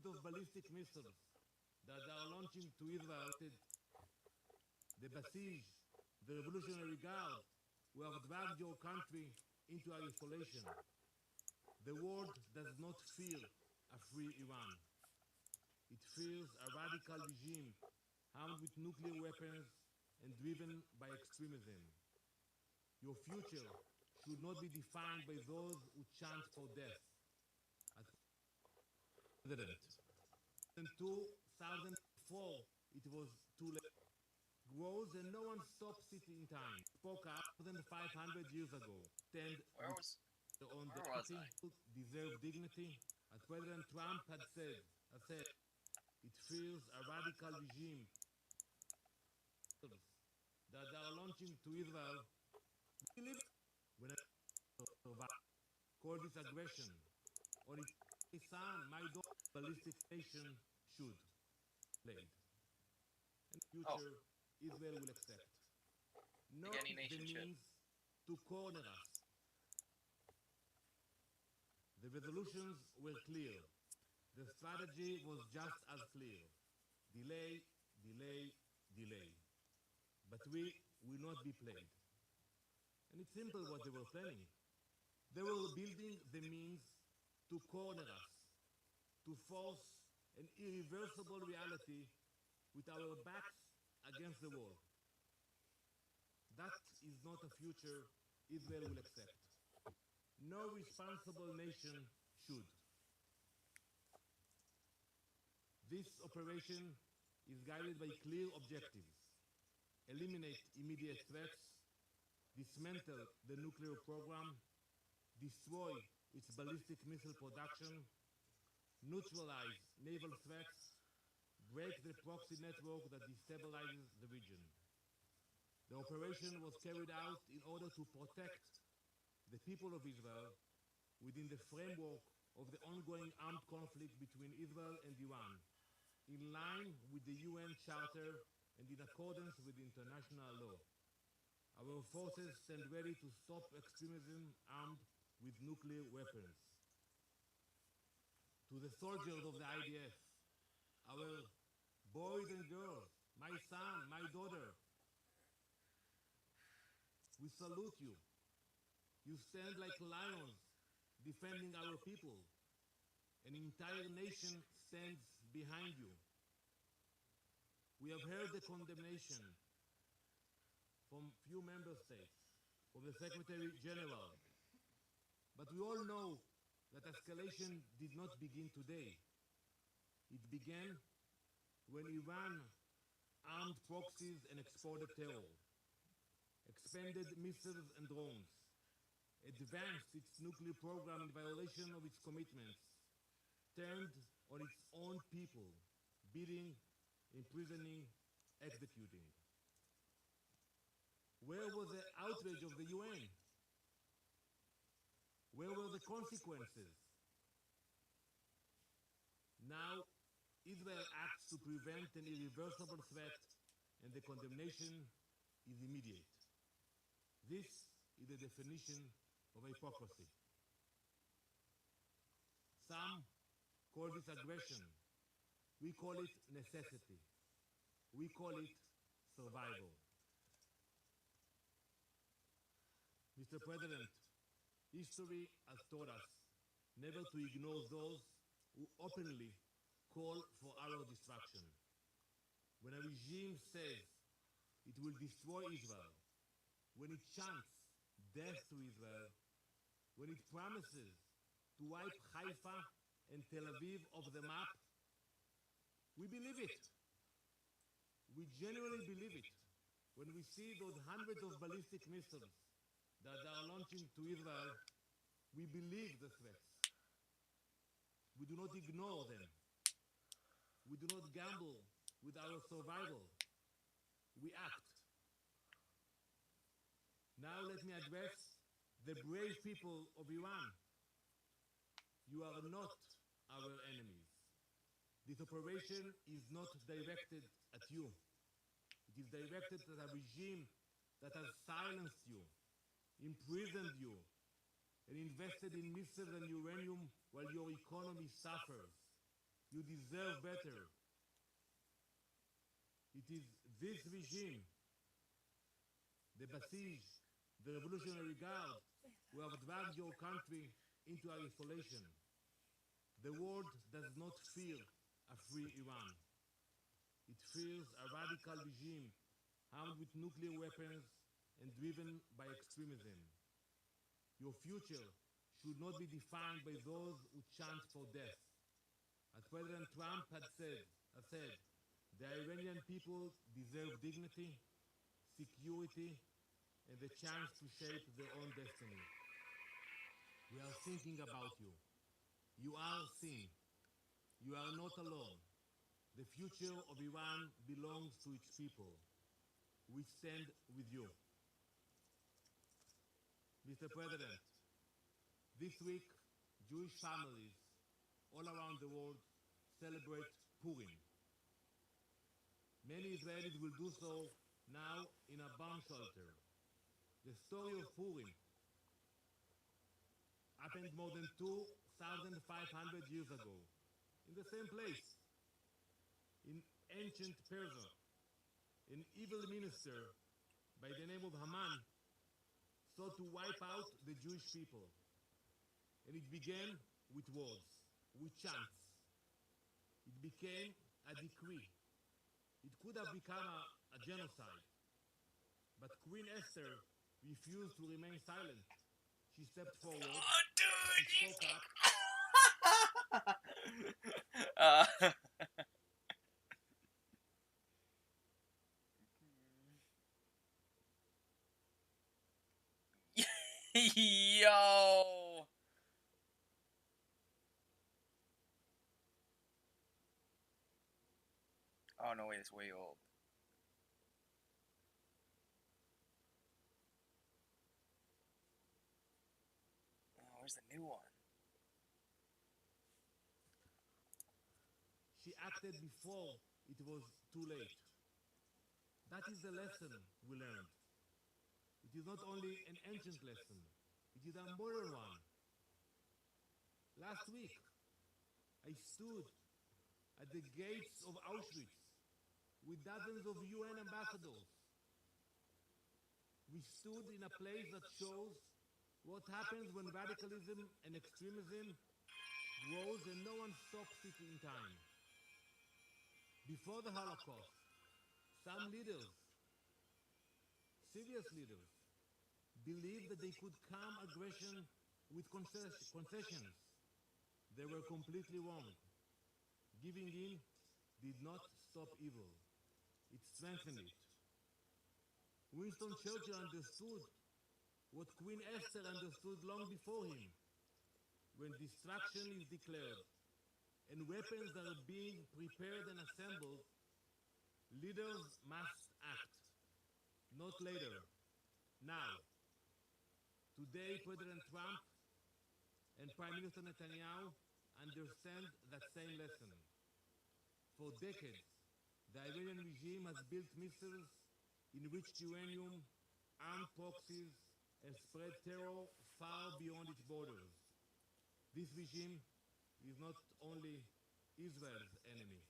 of ballistic missiles that are launching to Israel, the Basij, the Revolutionary Guard, who have dragged your country into isolation. The world does not fear a free Iran. It fears a radical regime armed with nuclear weapons and driven by extremism. Your future should not be defined by those who chant for death. As President, in 2004, it was too late. Grows and no one stops it in time. Spoke up more than 500 years ago. Stand on dignity, deserve dignity. As President Trump had said, it fears a radical regime that are launching to Israel. When I call this aggression, or its son, my daughter, ballistic nation should played. In the future, Israel will accept. No means to corner us. The resolutions were clear. The strategy was just as clear. Delay, delay, delay. But we will not be played. And it's simple what they were planning. They were building the means to corner us, to force an irreversible reality with our backs against the wall. That is not a future Israel will accept. No responsible nation should. This operation is guided by clear objectives: eliminate immediate threats, dismantle the nuclear program, destroy its ballistic missile production, neutralize naval threats, break the proxy network that destabilizes the region. The operation was carried out in order to protect the people of Israel within the framework of the ongoing armed conflict between Israel and Iran, in line with the UN Charter and in accordance with international law. Our forces stand ready to stop extremism armed with nuclear weapons. To the soldiers of the IDF, our boys and girls, my son, my daughter, we salute you. You stand like lions defending our people. An entire nation stands behind you. We have heard the condemnation from few member states, from the Secretary General. But we all know that escalation did not begin today. It began when Iran armed proxies and exported terror, expanded missiles and drones, advanced its nuclear program in violation of its commitments, turned on its own people, beating, imprisoning, executing. Where was the outrage of the UN? Where were the consequences? Now, Israel acts to prevent an irreversible threat, and the condemnation is immediate. This is the definition of hypocrisy. Some call this aggression. We call it necessity. We call it survival. Mr. President, history has taught us never to ignore those who openly call for our destruction. When a regime says it will destroy Israel, when it chants death to Israel, when it promises to wipe Haifa and Tel Aviv off the map, we believe it. We genuinely believe it when we see those hundreds of ballistic missiles that they are launching to Israel. We believe the threats. We do not ignore them. We do not gamble with our survival. We act. Now let me address the brave people of Iran. You are not our enemies. This operation is not directed at you. It is directed at a regime that has silenced you, imprisoned you, and invested in missiles and uranium while your economy suffers. You deserve better. It is this regime, the Basij, the Revolutionary Guard, who have dragged your country into isolation. The world does not fear a free Iran. It fears a radical regime armed with nuclear weapons and driven by extremism. Your future should not be defined by those who chant for death. As President Trump had said, the Iranian people deserve dignity, security, and the chance to shape their own destiny. We are thinking about you. You are seen. You are not alone. The future of Iran belongs to its people. We stand with you. Mr. President, this week, Jewish families all around the world celebrate Purim. Many Israelis will do so now in a bomb shelter. The story of Purim happened more than 2,500 years ago, in the same place. In ancient Persia, an evil minister by the name of Haman sought to wipe out the Jewish people. And it began with words, with chants. It became a decree. It could have become a genocide. But Queen Esther refused to remain silent. She stepped forward. She spoke up. Yo! Oh, no, wait, it's way old. Oh, where's the new one? She acted before it was too late. That is the lesson we learned. It is not only an ancient lesson, it is a modern one. Last week, I stood at the gates of Auschwitz with dozens of UN ambassadors. We stood in a place that shows what happens when radicalism and extremism grows and no one stops it in time. Before the Holocaust, some leaders, serious leaders, believed that they could calm aggression with concessions. They were completely wrong. Giving in did not stop evil. It strengthened it. Winston Churchill understood what Queen Esther understood long before him. When destruction is declared and weapons are being prepared and assembled, leaders must act. Not later. Now. Today, President Trump and Prime Minister Netanyahu understand that same lesson. For decades, the Iranian regime has built missiles, enriched uranium, armed proxies, and spread terror far beyond its borders. This regime is not only Israel's enemy,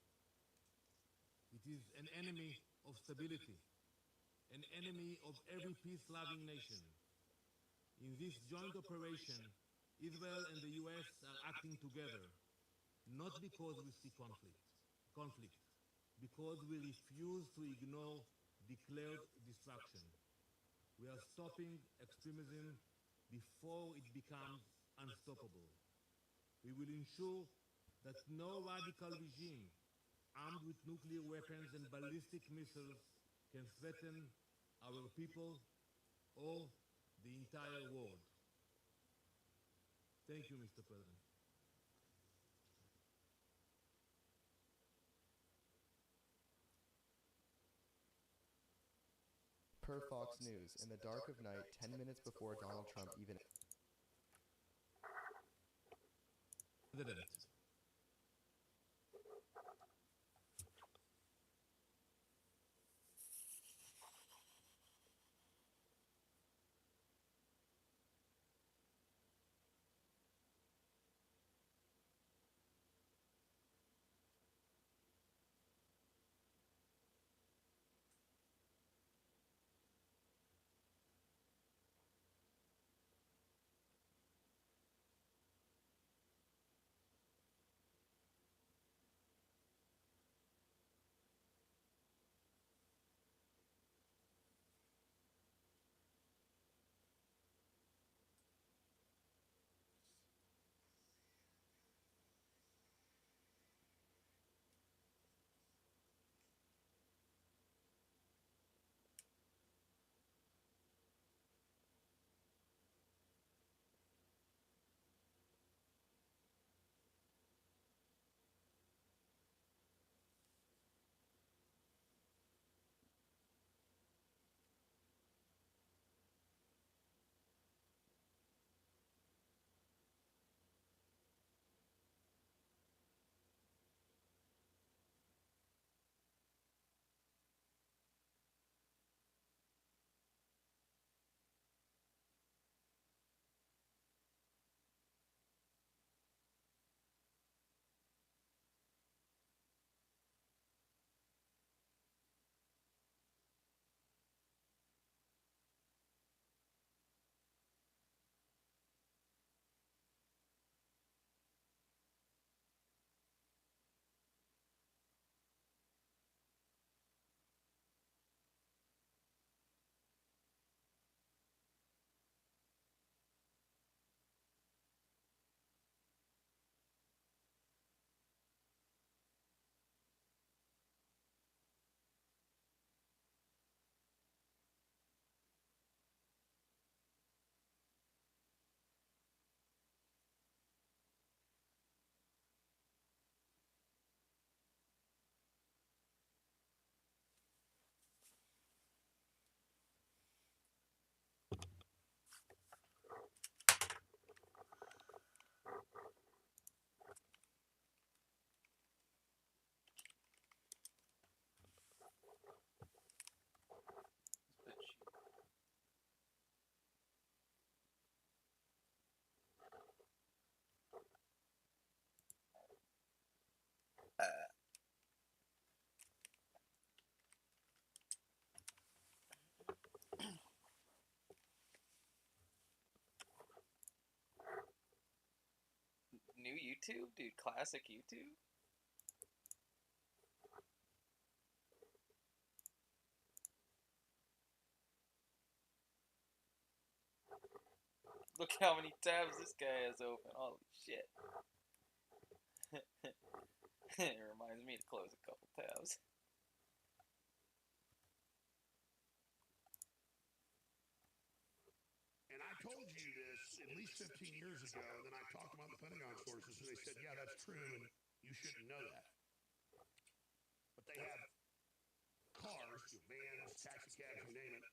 it It is an enemy of stability, an enemy of every peace-loving nation. In this joint operation, Israel and the US are acting together, not because we see conflict, because we refuse to ignore declared destruction. We are stopping extremism before it becomes unstoppable. We will ensure that no radical regime armed with nuclear weapons and ballistic missiles can threaten our people or the entire world. Thank you, Mr. President. Per Fox News, in the dark of night, 10 minutes before Donald Trump even... President. New YouTube? Dude, classic YouTube? Look how many tabs this guy has open. Holy shit. It reminds me to close a couple tabs. And I told you this at least 15 years ago, and then I talked about the Pentagon sources, and they said, yeah, that's true, and you shouldn't know that. But they have cars, vans, taxi cabs, you name it,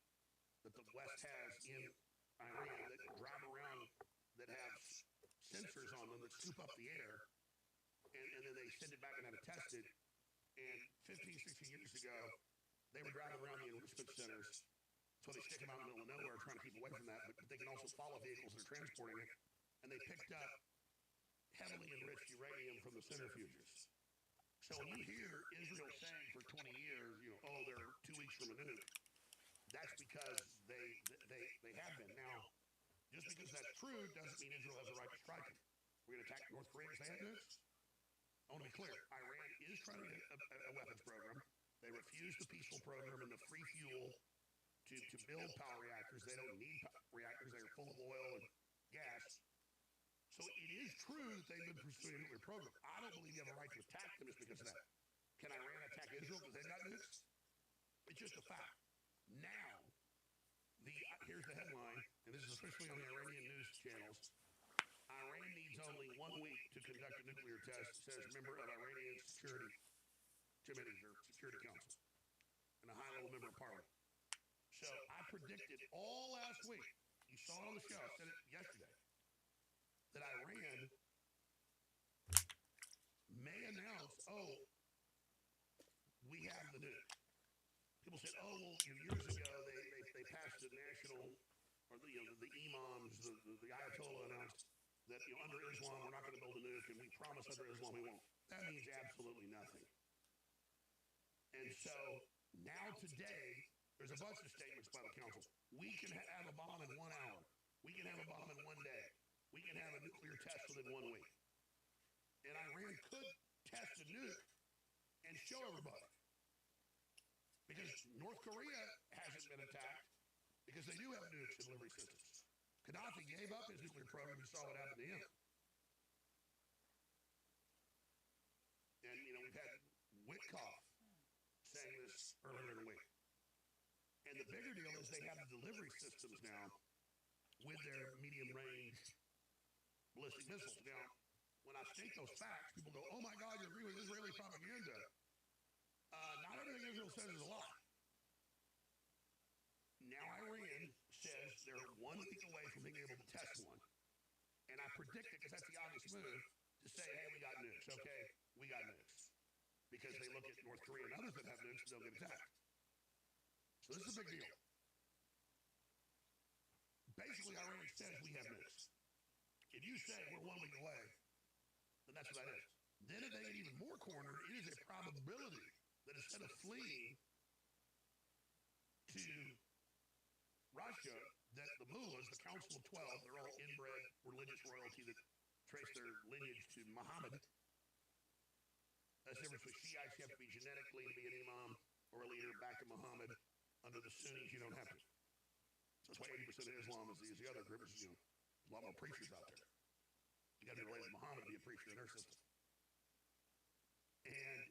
that the West has in Iran that drive around that have sensors on them that scoop up the air, and then they send it back and have it tested. And 15, 16 years ago, they were driving around the enrichment centers, so they stick them out in the middle of nowhere trying to keep away from that, but they can also follow vehicles that are transporting it, and they picked up heavily enriched uranium from the centrifuges. So So when you hear Israel saying for 20 years, oh, they're 2 weeks from a nuke, that's because they have been. Now, just because that's true doesn't mean Israel has a right to strike them. We're going to attack North Korea because they have nukes? I want to be clear. Iran is trying to get a weapons program. They refused the peaceful program and the free fuel to build power reactors. They don't need reactors. They're full of oil and gas. So it is true that they've been pursuing a nuclear program. I don't believe you have a right to attack them just because of that. Can Iran attack Israel because they've got nukes? It's just a fact. Now, here's the headline, and this is officially on the Iranian news channels. Iran needs only 1 week to conduct a nuclear test, says member of Iranian security committees or security council, and a high-level member of parliament. So I predicted all last week, you saw it on the show, I said it yesterday, that Iran may announce, oh, we have the nuke. People said, oh, well, years ago they passed the national, or the imams, the Ayatollah announced that under Islam we're not going to build a nuke, and we promise under Islam we won't. That means absolutely nothing. And so now today, there's a bunch of statements by the council. We can have a bomb in 1 hour. We can have a bomb in 1 day. We can have a nuclear test within 1 week. And Iran could test a nuke and show everybody. Because North Korea hasn't been attacked because they do have nukes and delivery systems. Gaddafi gave up his nuclear program. We saw what happened to him. And, we've had Witkoff saying this earlier in the week. And the bigger deal is they have the delivery systems now with their medium-range ballistic missiles. Now, when I state those facts, people go, oh my God, you agree with Israeli propaganda. Not everything Israel says is a lie. Now Iran says they're 1 week away from being able to test one. And I predicted, because that's the obvious move, to say, hey, we got nukes, okay? We got nukes. Because they look at North Korea and others that have nukes and they'll get attacked. So this is a big deal. Basically, Iran says we have nukes. If you say we're 1 week away, then that's what that is. Then if they get even more cornered, it is a probability that instead of fleeing to Russia, that the mullahs, the Council of 12, they're all inbred religious royalty that trace their lineage to Muhammad. That's the difference with Shiites. You have to be genetically to be an imam or a leader back to Muhammad. Under the Sunnis, you don't have to. That's why 80% of Islam is the other group. Is, a lot more preachers out there. You got to be related to Muhammad to be a preacher in their system. And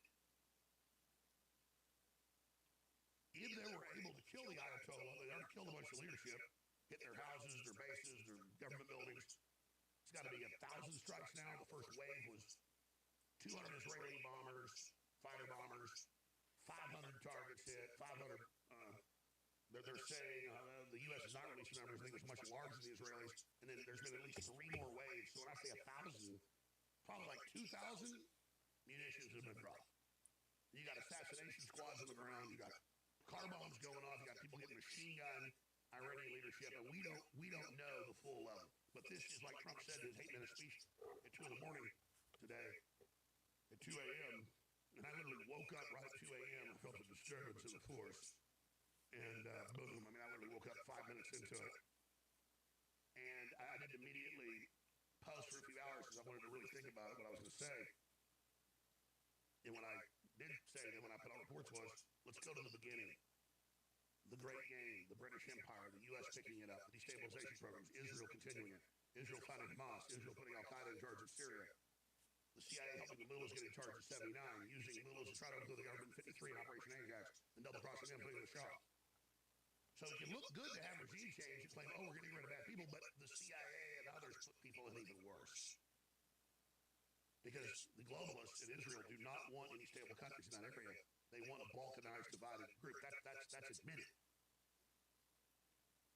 if they were able to kill the Ayatollah, they already killed a bunch of leadership, hit their houses, their bases, their government buildings. It's got to be 1,000 strikes now. The first wave was 200 Israeli bombers, fighter bombers, 500 targets hit, 500. They're saying the U.S. is not releasing numbers. I think it was much larger than the Israelis. And then there's been at least 3 more waves. So when I say 1,000, probably like 2,000 munitions have been dropped. You got assassination squads on the ground. You got car bombs going off. You got people getting machine gun Iranian leadership, and we don't know the full level. But this is like Trump said in his 8-minute speech at 2 in the morning today at 2 a.m. And I literally woke up right at 2 a.m. I felt a disturbance in the force. And boom, I literally woke up 5 minutes into it. And I didn't immediately pause for a few hours because I wanted to really think about what I was going to say. And what I did say then when I put out reports was, let's go to the beginning. The Great Game, the British Empire, the U.S. picking it up, the destabilization programs, Israel continuing it, Israel founding Hamas, Israel putting Al-Qaeda in charge of Syria, the CIA helping the mullahs get in charge of 79, using mullahs to try to overthrow the government in 53 in Operation Ajax, and double-crossing them, putting in the Shah. So it can look good to have regime change and claim, oh, we're getting rid of bad people, but the CIA and others put people in even worse. Because the globalists in Israel do not want any stable countries in that area. They want a balkanized, divided group. That's admitted.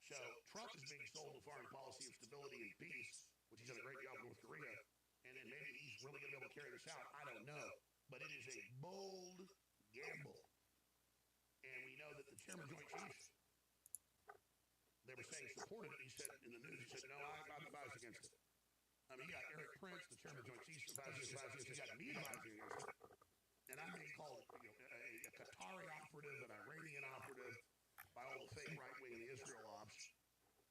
So Trump is being sold a foreign policy of stability and peace, which he's done a great job with North Korea, and then maybe he's really going to be able to carry this out. I don't know. But it is a bold gamble. And we know that the chairman of Joint Chiefs, they were saying supported it. He said in the news, he said, no, I'm advised against it. You got Eric Prince, the chairman of Joint Chiefs, advising against it. You got me advising against it. And and I'm being called a Qatari operative, an Iranian operative, by all the fake right wing and the Israel ops.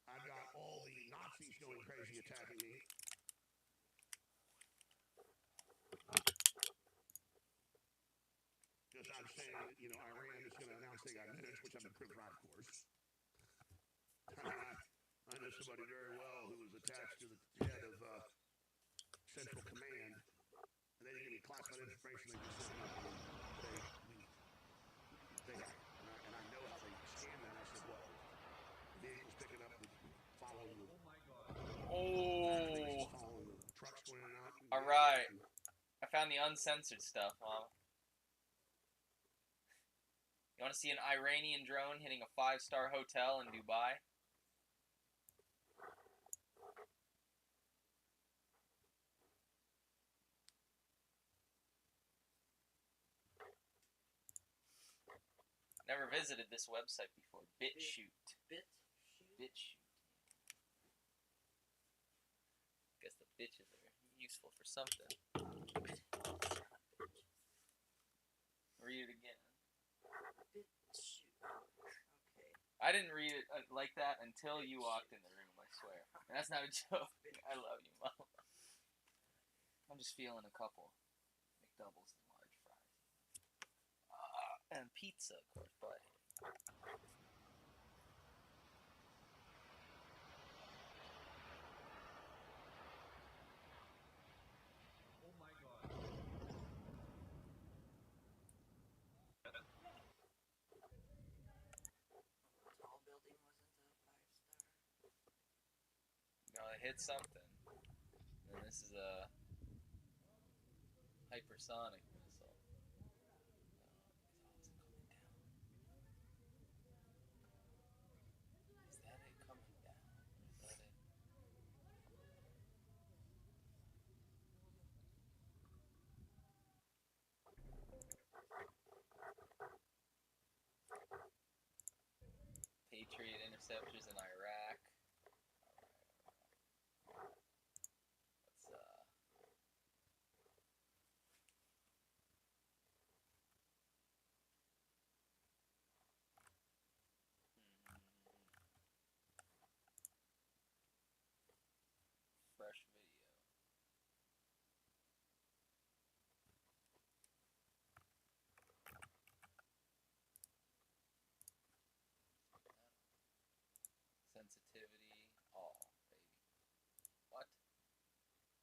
I've got all the Nazis going crazy attacking me. Because I'm saying that, Iran is going to announce they got nukes, which I've been proved right, of course. I know somebody very well who was attached to the head of Central Command, and they didn't give me classified information. They just said, they got it. And I know how they scanned that. I said, what? The vehicles picking up, following the... Oh. Following the trucks going in and out. All right. I found the uncensored stuff, Mom. You want to see an Iranian drone hitting a 5-star hotel in Dubai? Never visited this website before. BitChute. BitChute. Guess the bitches are useful for something. Read it again. I didn't read it like that until you walked in the room, I swear. And that's not a joke. I love you, Mom. I'm just feeling a couple McDoubles and large fries. And pizza, of course, but... Hit something. And this is a hypersonic missile. Is that it coming down? Is that it? Patriot interceptors in Iraq. Fresh video. Sensitivity, all, baby. What?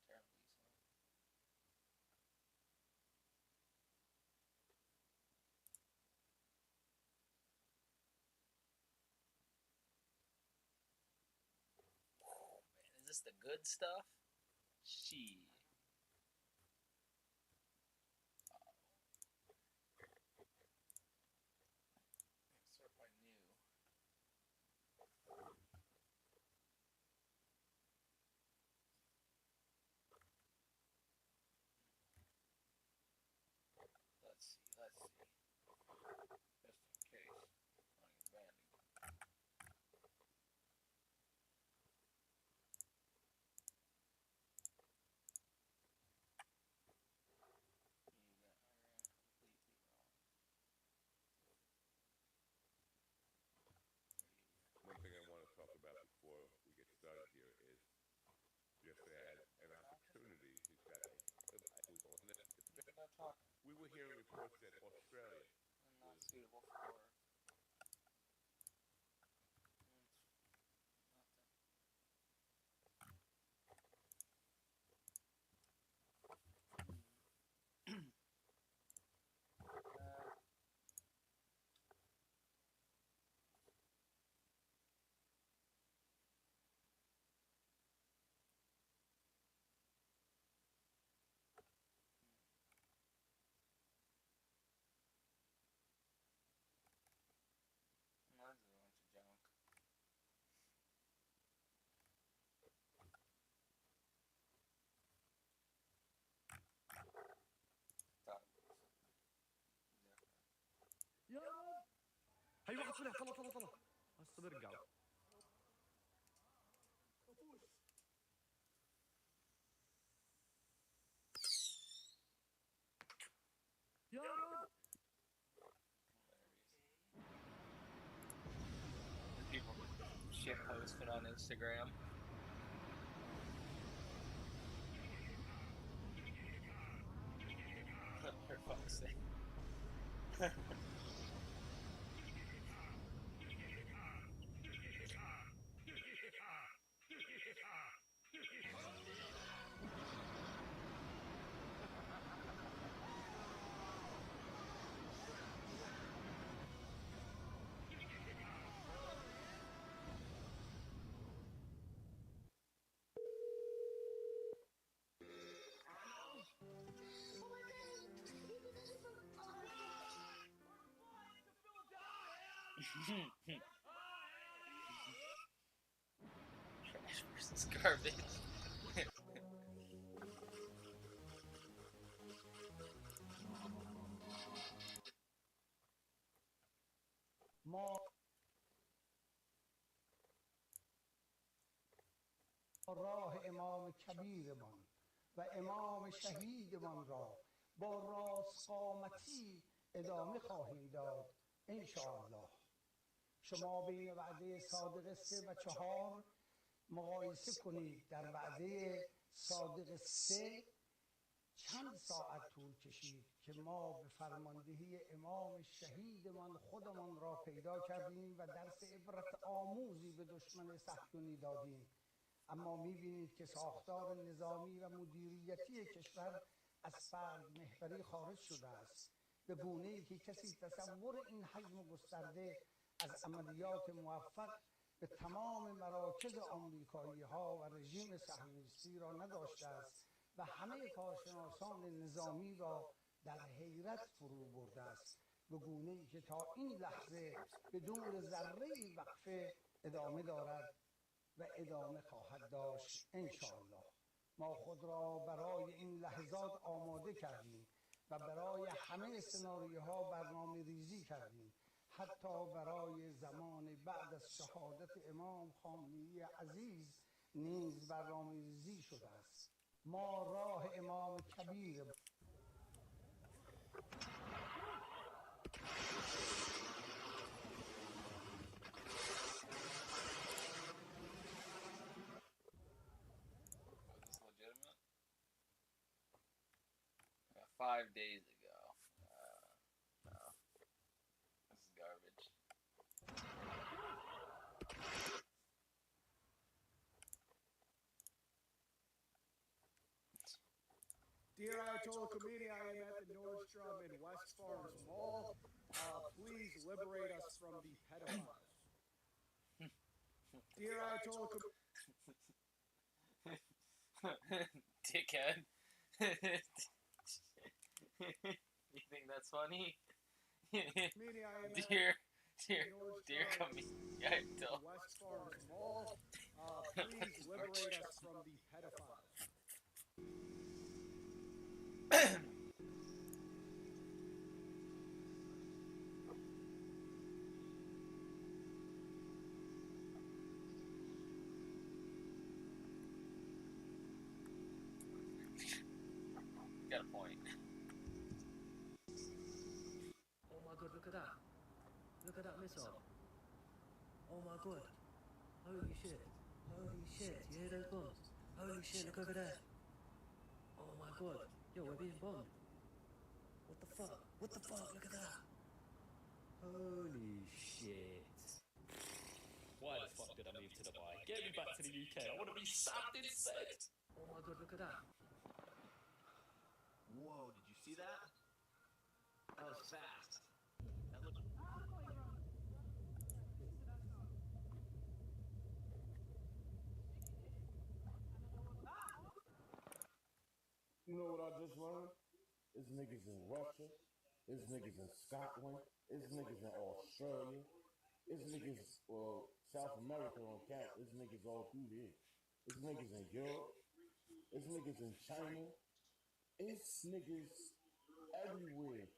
Terribly useful. Oh, man, is this the good stuff? She. Sort by new. Let's see. Just in case. I want to get banned again. One thing I want to talk about before we get started here is yesterday I had an opportunity. We were hearing reports that Australia Not suitable for... That's a bunch of junk. هاي واحد طلع طلع هسه برجعوا يا Instagram. For fuck's sake. Trash versus garbage. ما راه امام کبیرمان و امام شهیدمان را با راست قامتی ادامه خواهیم داد انشاءالله. شما بین وعده صادق 3 و 4 مقایسه کنید. در وعده صادق 3 چند ساعت طول کشید که ما به فرماندهی امام شهیدمان خودمان را پیدا کردیم و درس عبرت آموزی به دشمن صهیونی دادیم. اما می‌بینید که ساختار نظامی و مدیریتی کشور از فرد محوری خارج شده است، به گونه‌ای که کسی تصور این حجم گسترده از عملیات موفق به تمام مراکز آمریکایی‌ها و رژیم صهیونیستی را نداشته است و همه کارشناسان نظامی را در حیرت فرو برده است، به گونه‌ای که تا این لحظه بدون ذره‌ای وقفه ادامه دارد و ادامه خواهد داشت انشاءالله. ما خود را برای این لحظات آماده کردیم و برای همه سناریوها برنامه ریزی کردیم، حتی برای زمان بعد از شهادت امام خامنه‌ای عزیز نیز برنامه ریزی شده است. ما راه امام کبیر Was this legitimate? 5 days ago. No. This is garbage. Dear Ayatollah Khomeini, I am at the Nordstrom in West Farms Mall. Please liberate us from the pedophiles. Dear Ayatollah Khomeini. Dickhead. You think that's funny? dear Khomeini, Ayatollah. West Farms Mall. Please liberate us from the pedophiles. Got a point. Oh my god, look at that. Look at that missile. Oh my god. Holy shit. Holy shit. You hear those bombs? Holy shit, look over there. Oh my god. Yo, we're being bombed. What the fuck? What the fuck? Look at that. Holy shit. Why the fuck did I move to Dubai? Get me back to the UK. I want to be stabbed instead. Oh my god, look at that. Whoa, did you see that? That was fast. That looked... You know what I just learned? There's niggas in Russia. There's niggas in Scotland. There's niggas in Australia. There's niggas, South America on cap. There's niggas all through there. There's niggas in Europe. There's niggas in China. It's niggas everywhere.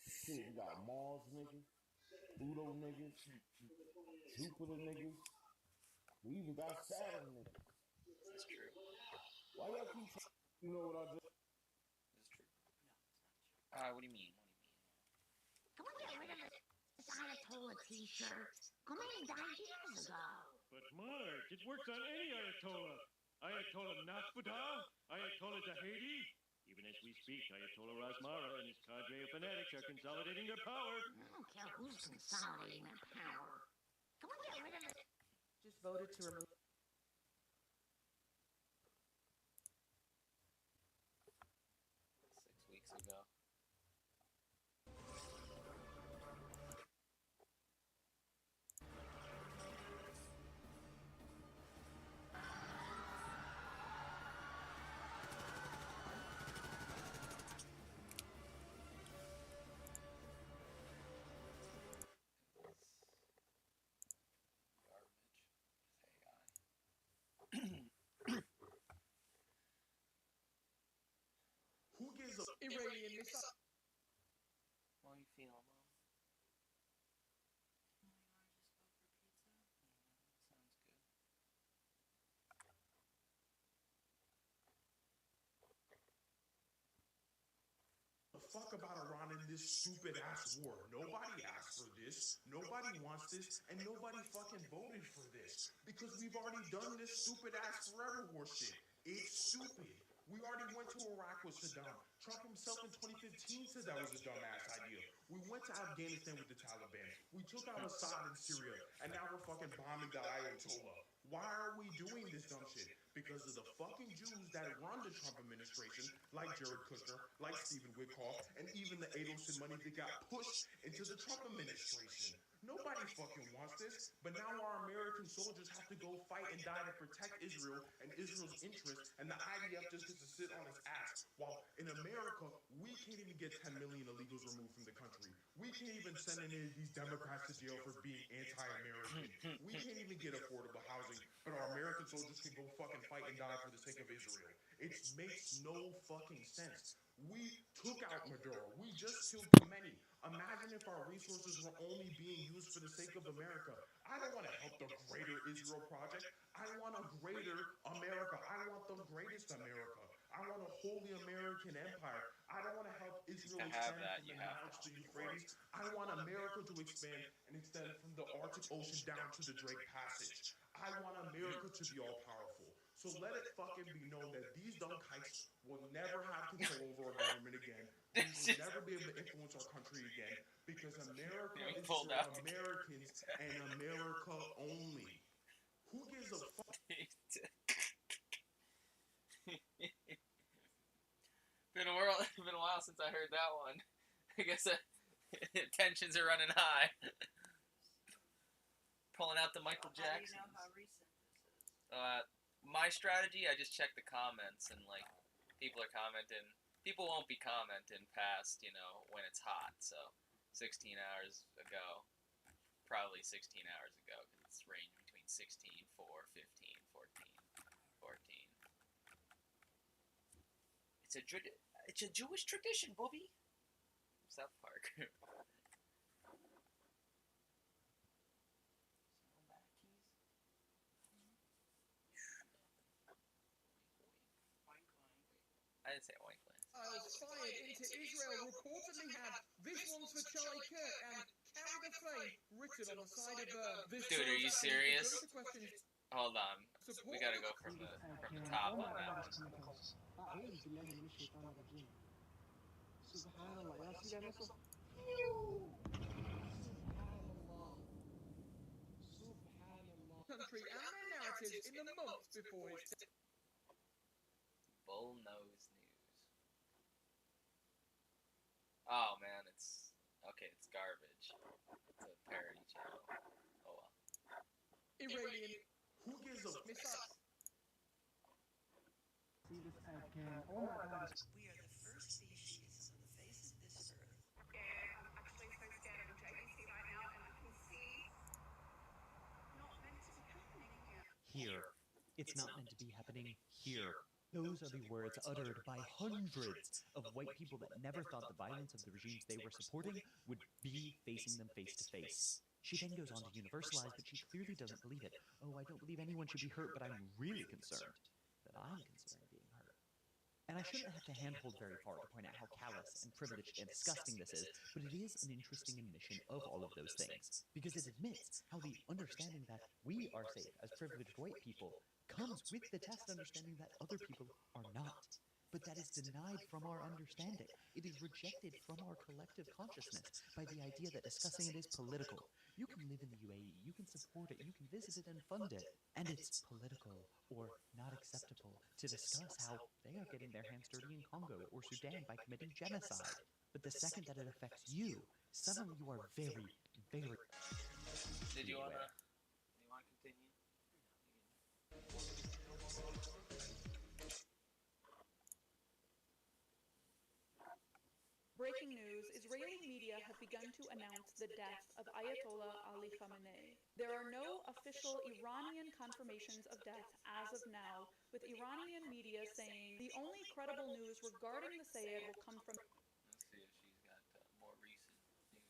Shit, we got Mars niggas, Pluto niggas, Jupiter niggas. We even got Saturn niggas. That's true. Why y'all keep you know what I just... That's true. What do you mean? Can we get rid of this Ayatollah t-shirt? Khomeini died years ago. But But Marge, it works on any Ayatollah. Ayatollah Naftada, Ayatollah Tahiti. Even as we speak, Ayatollah Razmara and his cadre of fanatics are consolidating their power. I don't care who's consolidating their power. Can we get rid of it? Just voted to remove. 6 weeks ago. Who gives a Iranian missile? How you feeling, Mom? fuck about Iran in this stupid ass war? Nobody asked for this, nobody wants this, and nobody fucking voted for this. Because we've already done this stupid ass forever war shit. It's stupid. We already went to Iraq with Saddam. Trump himself in 2015 said that was a dumbass idea. We went to Afghanistan with the Taliban. We took out Assad in Syria, and now we're fucking bombing the Ayatollah. Why are we doing this dumb shit? Because of the fucking Jews that run the Trump administration, like Jared Kushner, like Stephen Witkoff, and even the Adelson money that got pushed into the Trump administration. Nobody fucking wants this, but now our American soldiers have to go fight and die to protect Israel and Israel's interests, and the IDF just gets to sit on its ass. While in America, we can't even get 10 million illegals removed from the country. We can't even send any of these Democrats to jail for being anti-American. We can't even get affordable housing, but our American soldiers can go fucking fight and die for the sake of Israel. It makes no fucking sense. We took out Maduro. We just killed Khomeini. Imagine if our resources were only being used for the sake of America. I don't want to help the greater Israel project. I want a greater America. I want the greatest America. I want a holy American empire. I don't want to help Israel expand from the Nile to the Euphrates. I want America to expand and extend from the Arctic Ocean down to the Drake Passage. I want America to be all powerful. So let it fucking be known that these dumb kikes will never have control over our government again. We will never be able to influence our country again because America is for Americans and America only. Who gives a fuck? Been a while since I heard that one. I guess tensions are running high. Pulling out the Michael Jackson. How do you know how recent this is? My strategy, I just check the comments and like people are commenting. People won't be commenting past, when it's hot. So 16 hours ago, probably 16 hours ago, because it's ranged between 16, 4, 15, 14. It's a Jewish tradition, Bobby. South Park. I didn't say oink oink. Fired into Israel reportedly had "This one's for Charlie Kirk" and "Carry the Flame" written on the side of this. Dude, are you serious? Hold on. We gotta go from the top on that one. Country and their narratives in the months before his death. Bullnose News. Oh man, it's garbage. It's a parody channel. Oh well. Iranian. Who gives a missile? See this ad cam. Oh my god. We are the first species on the face of this earth. I'm actually so scared of the JVC right now, and I can see not meant to be happening here. Here. It's not meant to be happening here. Those are the words uttered by hundreds of white people that never thought the violence of the regimes they were supporting would be facing them face to face. She then goes on to universalize, but she clearly doesn't believe it. Oh, I don't believe anyone should be hurt, but I'm really concerned that I'm concerned being hurt. And And I shouldn't have to handhold very far to point out how callous and privileged and disgusting this is, but it is an interesting admission of all of those things, because it admits how the understanding that we are safe as privileged white people comes with the tacit understanding that other people are not. But that is denied from our understanding. It is rejected from our collective consciousness by the idea that discussing it is political. You can live in the UAE, you can support it, you can visit it and fund it, and it's political or not acceptable to discuss how they are getting their hands dirty in Congo or Sudan by committing genocide. But the second that it affects you, suddenly you are very, very... Did you wanna continue? Breaking news, Israeli media have begun to announce the death of Ayatollah Ali Khamenei. There are no official Iranian confirmations of death as of now, with Iranian media saying the only credible news regarding the Sayed will come from... Let's see if she's got more recent news.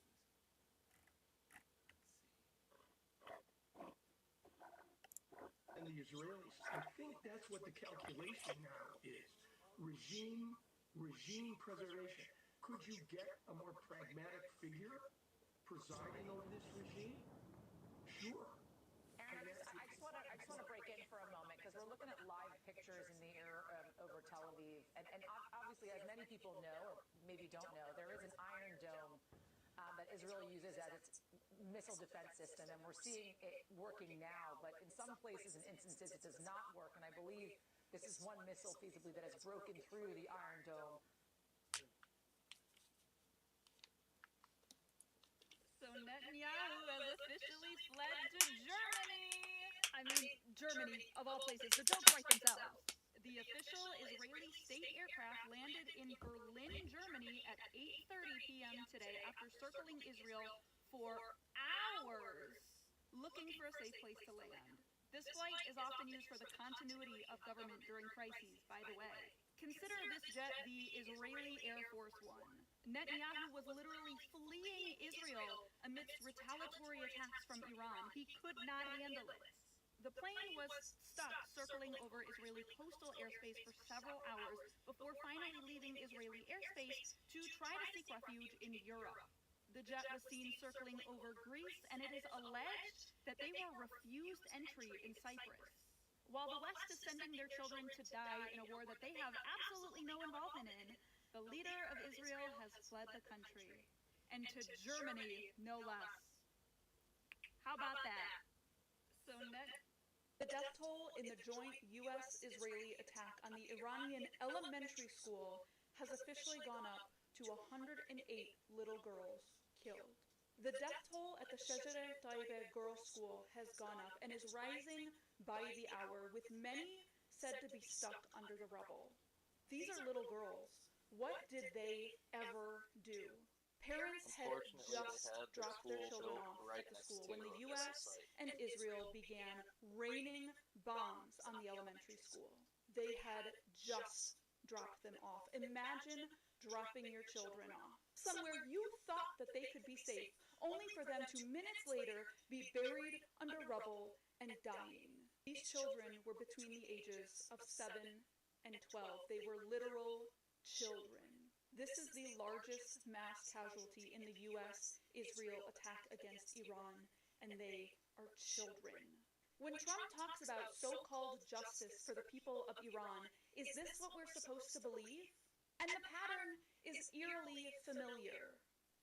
And the Israelis, I think that's what the calculation now is. Regime preservation. Could you get a more pragmatic figure presiding over this regime? Sure. Aaron, I just want to break in for a moment, because we're looking at live pictures in the air over Tel Aviv, and obviously, as many people know, or maybe don't know, there is an Iron Dome that Israel uses as its missile defense system, and we're seeing it working now, but in some places and instances it does not work, and I believe this is one missile feasibly that has broken through the Iron Dome. So Netanyahu has officially fled to Germany. I mean, Germany, of all places. The jokes write themselves. The official Israeli state aircraft landed in Berlin, Germany at 8:30 p.m. today after circling Israel for hours, looking for a safe place to land. This flight is often used for the continuity of government during crises, by the way. Consider this jet the Israeli Air Force One. Netanyahu was literally fleeing Israel amidst retaliatory attacks from Iran. He could not handle it. The plane was stuck circling over Israeli coastal airspace for several hours before finally leaving Israeli airspace to try to seek refuge in Europe. The jet was seen circling over Greece, and it is alleged that they were refused entry in Cyprus. While the West is sending their children to die in a war that they have absolutely no involvement in, the leader of Israel has fled the country. And to Germany, no less. How about that? So the death toll in the joint U.S.-Israeli attack on the Iranian elementary school has officially gone up to 108 little girls killed. The death toll at the Shejere Taibeh Girls' School has gone up and is rising by the hour, with many said to be stuck under the rubble. These are little girls. What did they ever do? Parents had just dropped their children off at the school when the U.S. and Israel began raining bombs on the elementary school. They had just dropped them off. Imagine dropping your children off somewhere you thought that they could be safe, only for them to minutes later be buried under rubble and dying. These children were between the ages of 7 and 12. They were literal children. This is the largest mass casualty in the U.S.-Israel attack against Iran, and they are children. When Trump talks about so-called justice for the people of Iran, is this what we're supposed to believe? And the pattern is eerily familiar.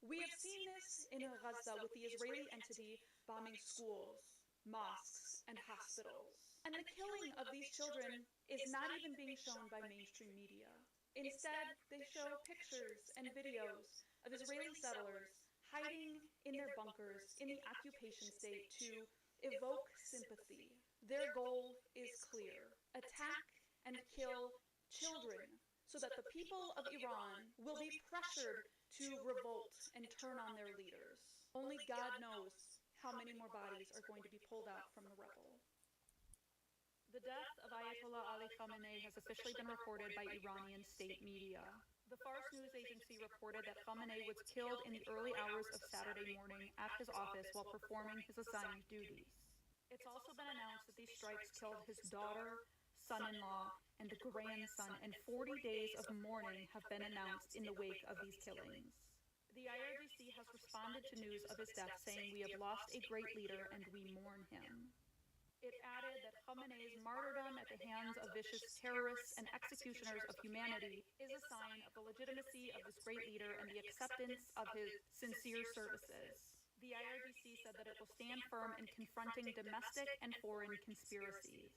We have seen this in Gaza with the Israeli entity bombing schools, mosques, and hospitals. And the killing of these children is not even being shown by mainstream media. Instead, they show pictures and videos of Israeli settlers hiding in their bunkers in the occupation state to evoke sympathy. Their goal is clear: attack and kill children so that the people of Iran will be pressured to revolt and turn on their leaders. Only God knows how many more bodies are going to be pulled out from the rubble. The death of Ayatollah Ali Khamenei has officially been reported by Iranian state media. The Fars news agency reported that Khamenei was killed in the early hours of Saturday morning at his office while performing his assigned duties. It's also been announced that these strikes killed his daughter, son-in-law, and grandson, and 40 days of mourning have been announced in the wake of these killings. The IRGC has responded to news of his death, saying, "We have lost a great leader and we mourn him." It added that Khamenei's martyrdom at the hands of vicious terrorists and executioners of humanity is a sign of the legitimacy of this great leader and the acceptance of his sincere services. The IRGC said that it will stand firm in confronting domestic and foreign conspiracies.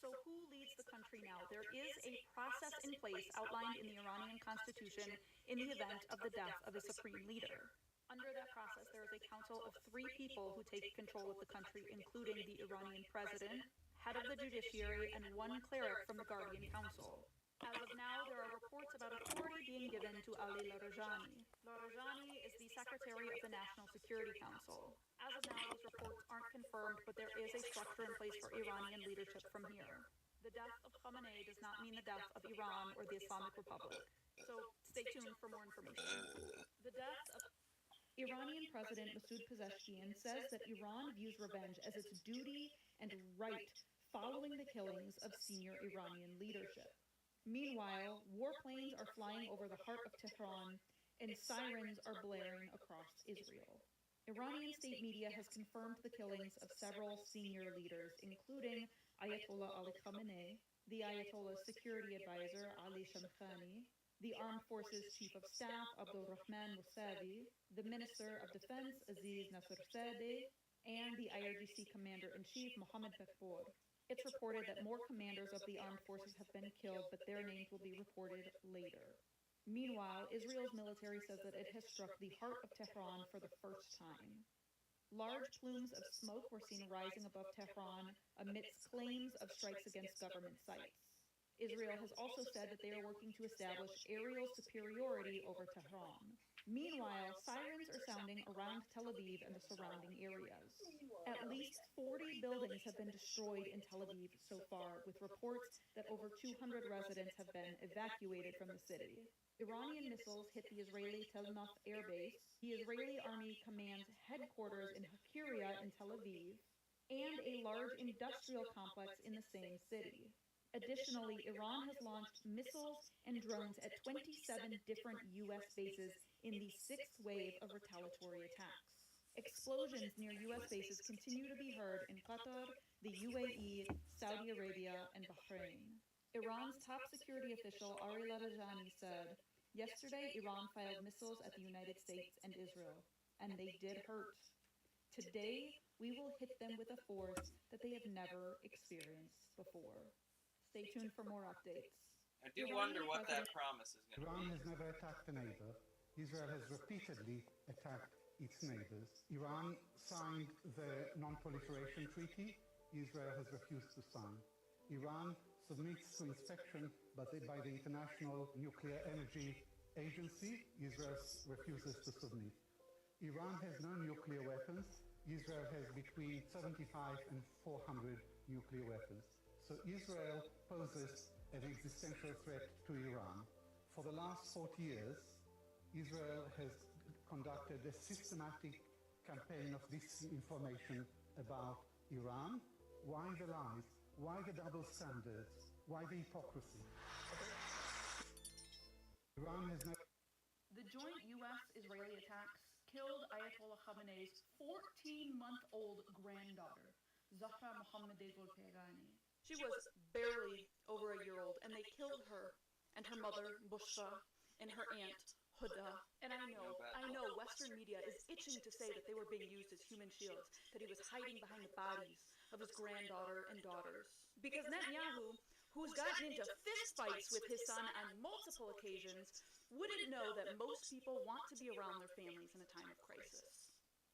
So who leads the country now? There is a process in place outlined in the Iranian constitution in the event of the death of a supreme leader. Under that process, there is a council of 3 people who take control of the country, including the Iranian president, head of the judiciary, and 1 cleric from the Guardian Council. As of now, there are reports about authority being given to Ali Larijani. Larijani is the secretary of the National Security Council. As of now, these reports aren't confirmed, but there is a structure in place for Iranian leadership from here. The death of Khamenei does not mean the death of Iran or the Islamic Republic. So stay tuned for more information. The death of Iranian President Masoud Pezeshkian says that Iran views revenge as its duty and right following the killings of senior Iranian leadership. Meanwhile, warplanes are flying over the heart of Tehran and sirens are blaring across Israel. Iranian state media has confirmed the killings of several senior leaders, including Ayatollah Ali Khamenei, the Ayatollah's security advisor Ali Shamkhani, the Armed Forces Chief of Staff Abdulrahman Mousavi, the Minister of Defense Aziz Nasserzadeh, and the IRGC Commander-in-Chief Mohammad Baghbour. It's reported that more commanders of the armed forces have been killed, but their names will be reported later. Meanwhile, Israel's military says that it has struck the heart of Tehran for the first time. Large plumes of smoke were seen rising above Tehran amidst claims of strikes against government sites. Israel has also said that they are working to establish aerial superiority over Tehran. Meanwhile, sirens are sounding around Tel Aviv and the surrounding areas. At least 40 buildings have been destroyed in Tel Aviv so far, with reports that over 200 residents have been evacuated from the city. Iranian missiles hit the Israeli Tel Naf air base, the Israeli Army Command's headquarters in Hakiria in Tel Aviv, and a large industrial complex in the same city. Additionally, Iran has launched missiles and drones at 27 different U.S. bases in the 6th wave of retaliatory attacks. Explosions near U.S. bases continue to be heard in Qatar, the UAE, Saudi Arabia, and Bahrain. Iran's top security official Ari Larijani said, "Yesterday, Iran fired missiles at the United States and Israel, and they did hurt. Today, we will hit them with a force that they have never experienced before." Stay tuned for more updates. I do wonder what that promise is going to Iran be. has never attacked a neighbor. Israel has repeatedly attacked its neighbors. Iran signed the Non-Proliferation Treaty. Israel has refused to sign. Iran submits to inspection by the International Nuclear Energy Agency. Israel refuses to submit. Iran has no nuclear weapons. Israel has between 75 and 400 nuclear weapons. So Israel poses an existential threat to Iran. For the last 40 years, Israel has conducted a systematic campaign of disinformation about Iran. Why the lies? Why the double standards? Why the hypocrisy? Iran has never... The joint U.S.-Israeli attacks killed Ayatollah Khamenei's 14-month-old granddaughter, Zahra Mohammadi-Golpegani. She was barely over a year old, and they killed her and her mother, Bushra, and her aunt, Huda. And I know Western media is itching to say that they were being used as human shields, that he was hiding behind the bodies of his granddaughter and daughters. Because Netanyahu, who's gotten into fistfights with his son on multiple occasions, wouldn't know that most people want to be around their families in a time of crisis.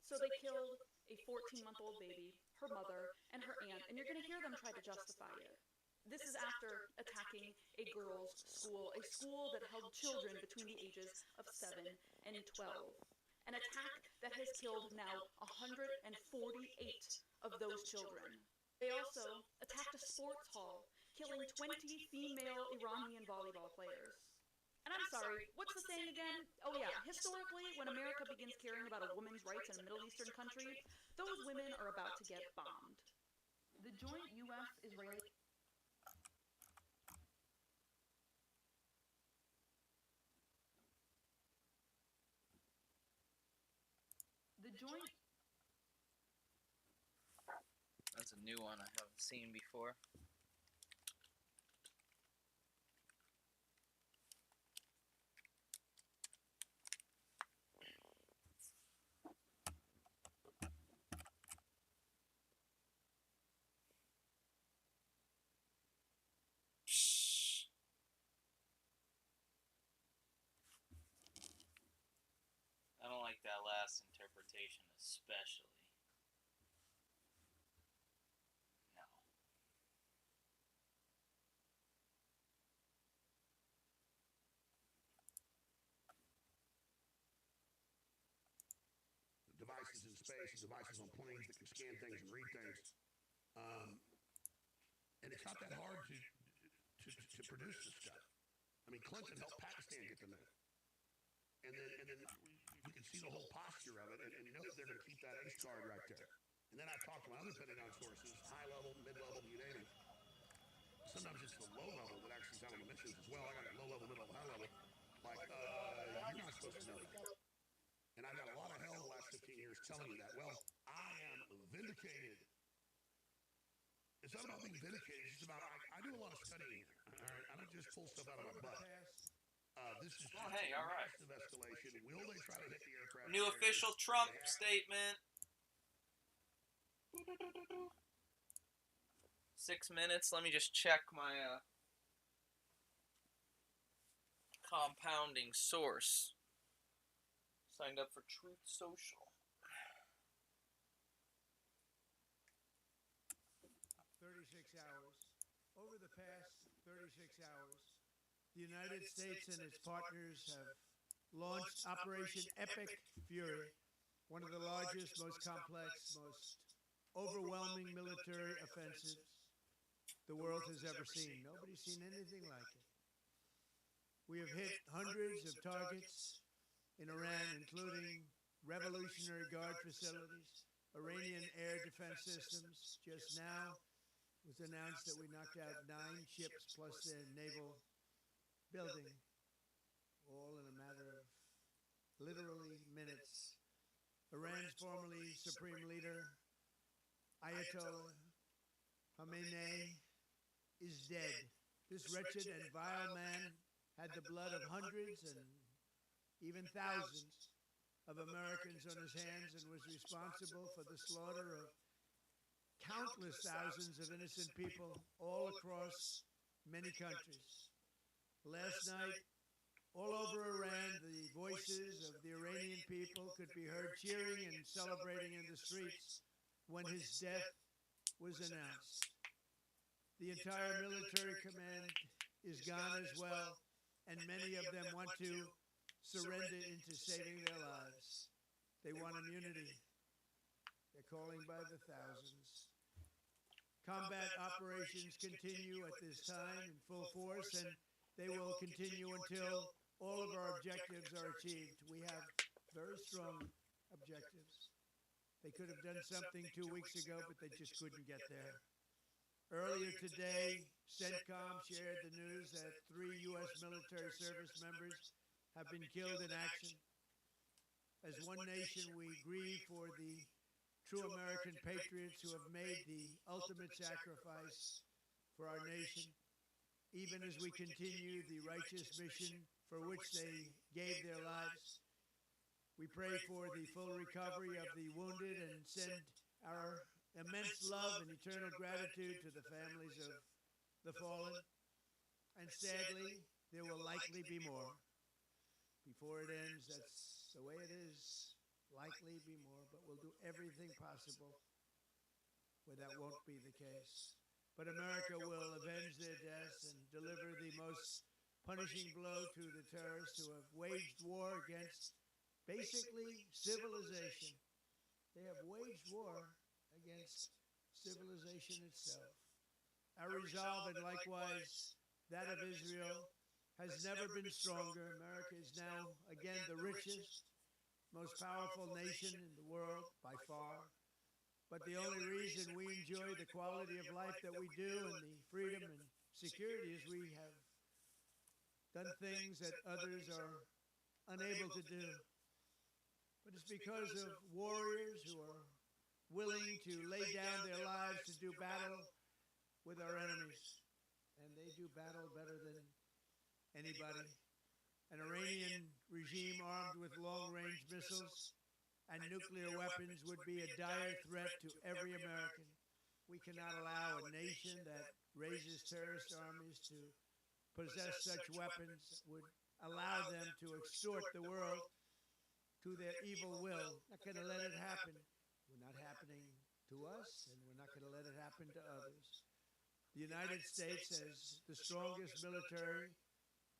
So they killed a 14-month-old baby, her mother, and her aunt, and you're going to hear them try to justify it. This is after attacking a girls' school, a school that held children between the ages of 7 and 12. An attack that has killed now 148 of those children. They also attacked a sports hall, killing 20 female Iranian volleyball players. And I'm sorry, what's the saying again? Oh yeah, historically, when America begins caring about a woman's rights in a Middle Eastern country, those women are about to get bombed. The joint U.S.-Israeli... joint. That's a new one I haven't seen before. I don't like that last interpretation especially. No. Devices in space and devices on planes that can scan things and read things. And it's not that hard to produce this stuff. I mean, Clinton helped Pakistan get the moon. And then you can see the whole posture of it, and you know that they're going to keep that ace card right there. And then I've talked to my other Pentagon sources, high level, mid level, you name it. Sometimes it's the low level that actually is out on the missions as well. I got low level, mid level, high level. Like, you're not supposed to know that. And I've got a lot of hell the last 15 years telling you that. Well, I am vindicated. It's not about being vindicated. It's just about, I do a lot of studying here. All right? I don't just pull stuff out of my butt. This is just hey, all right. massive escalation. Will they try to hit the aircraft? New official Trump statement. 6 minutes. Let me just check my compounding source. Signed up for Truth Social. 36 hours. Over the past 36 hours, the United States and its partners have launched Operation Epic Fury, one of the largest, most complex, most overwhelming military offensives the world has ever seen. Nobody's seen anything like it. We have hit hundreds of targets in Iran, including Revolutionary Guard facilities, Iranian air defense systems. Just now it was announced that we knocked out 9 ships plus their naval building, all in a matter of literally minutes. Iran's formerly supreme leader, Ayatollah Khamenei, is dead. This wretched and vile man had the blood of hundreds and even thousands of Americans on his hands and was responsible for the slaughter of countless thousands of innocent people all across many countries. Last night, all over Iran, the voices of the Iranian people could be heard cheering and celebrating in the streets when his death was announced. The entire military command is gone as well, and many of them want to surrender into saving their lives. They want immunity. They're calling by the thousands. Combat operations continue at this time in full force, and they will continue until all of our objectives are achieved. We have very strong objectives. They could have done something 2 weeks ago, but they just couldn't get there. Earlier today, CENTCOM shared the news that 3 U.S. military service members have been killed in action. As one nation, we grieve for the true American patriots who have made the ultimate sacrifice for our nation, even as we continue the righteous mission for which they gave their lives. We pray for the full recovery of the wounded and send our immense love and eternal gratitude to the families of the fallen. And sadly, there will likely be more. Before it ends, that's the way it is. Likely be more, but we'll do everything possible where that won't be the case. But America will avenge their deaths and deliver the most punishing blow to the terrorists who have waged war against basically civilization. They have waged war against civilization itself. Our resolve, and likewise that of Israel, has never been stronger. America is now again the richest, most powerful nation in the world by far. But the only reason we enjoy the quality of life that we do and the freedom and security is we have done things that others are unable to do. but it's because of warriors who are willing to lay down their lives to do battle with our enemies. And they do battle better than anybody. An Iranian regime armed with long-range missiles and nuclear weapons would be a dire threat to every American. We cannot allow a nation that raises terrorist armies to possess such weapons that would allow them to extort the world to their evil will. Not going to let it happen. We're not happening to us, and we're not going to let it happen to others. The United States has the strongest military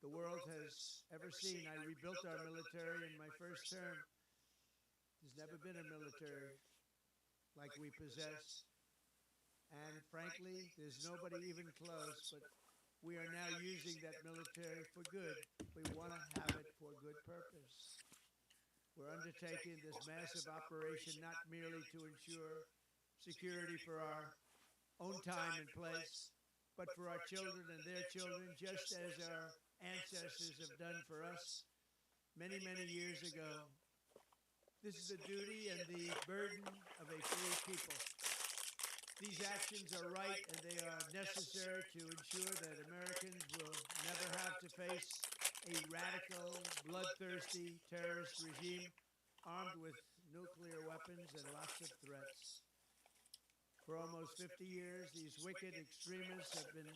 the world has ever seen. I rebuilt our military in my first term. There's never been a military like we possess. And frankly, there's nobody even close, but we are now using that military for good. We want to have it for good purpose. We're undertaking this massive operation not merely to ensure security for our own time and place, but for our children and their children, just as our ancestors have done for us many, many years ago. This is the duty and the burden of a free people. These actions are right and they are necessary to ensure that Americans will never have to face a radical, bloodthirsty terrorist regime armed with nuclear weapons and lots of threats. For almost 50 years, these wicked extremists have been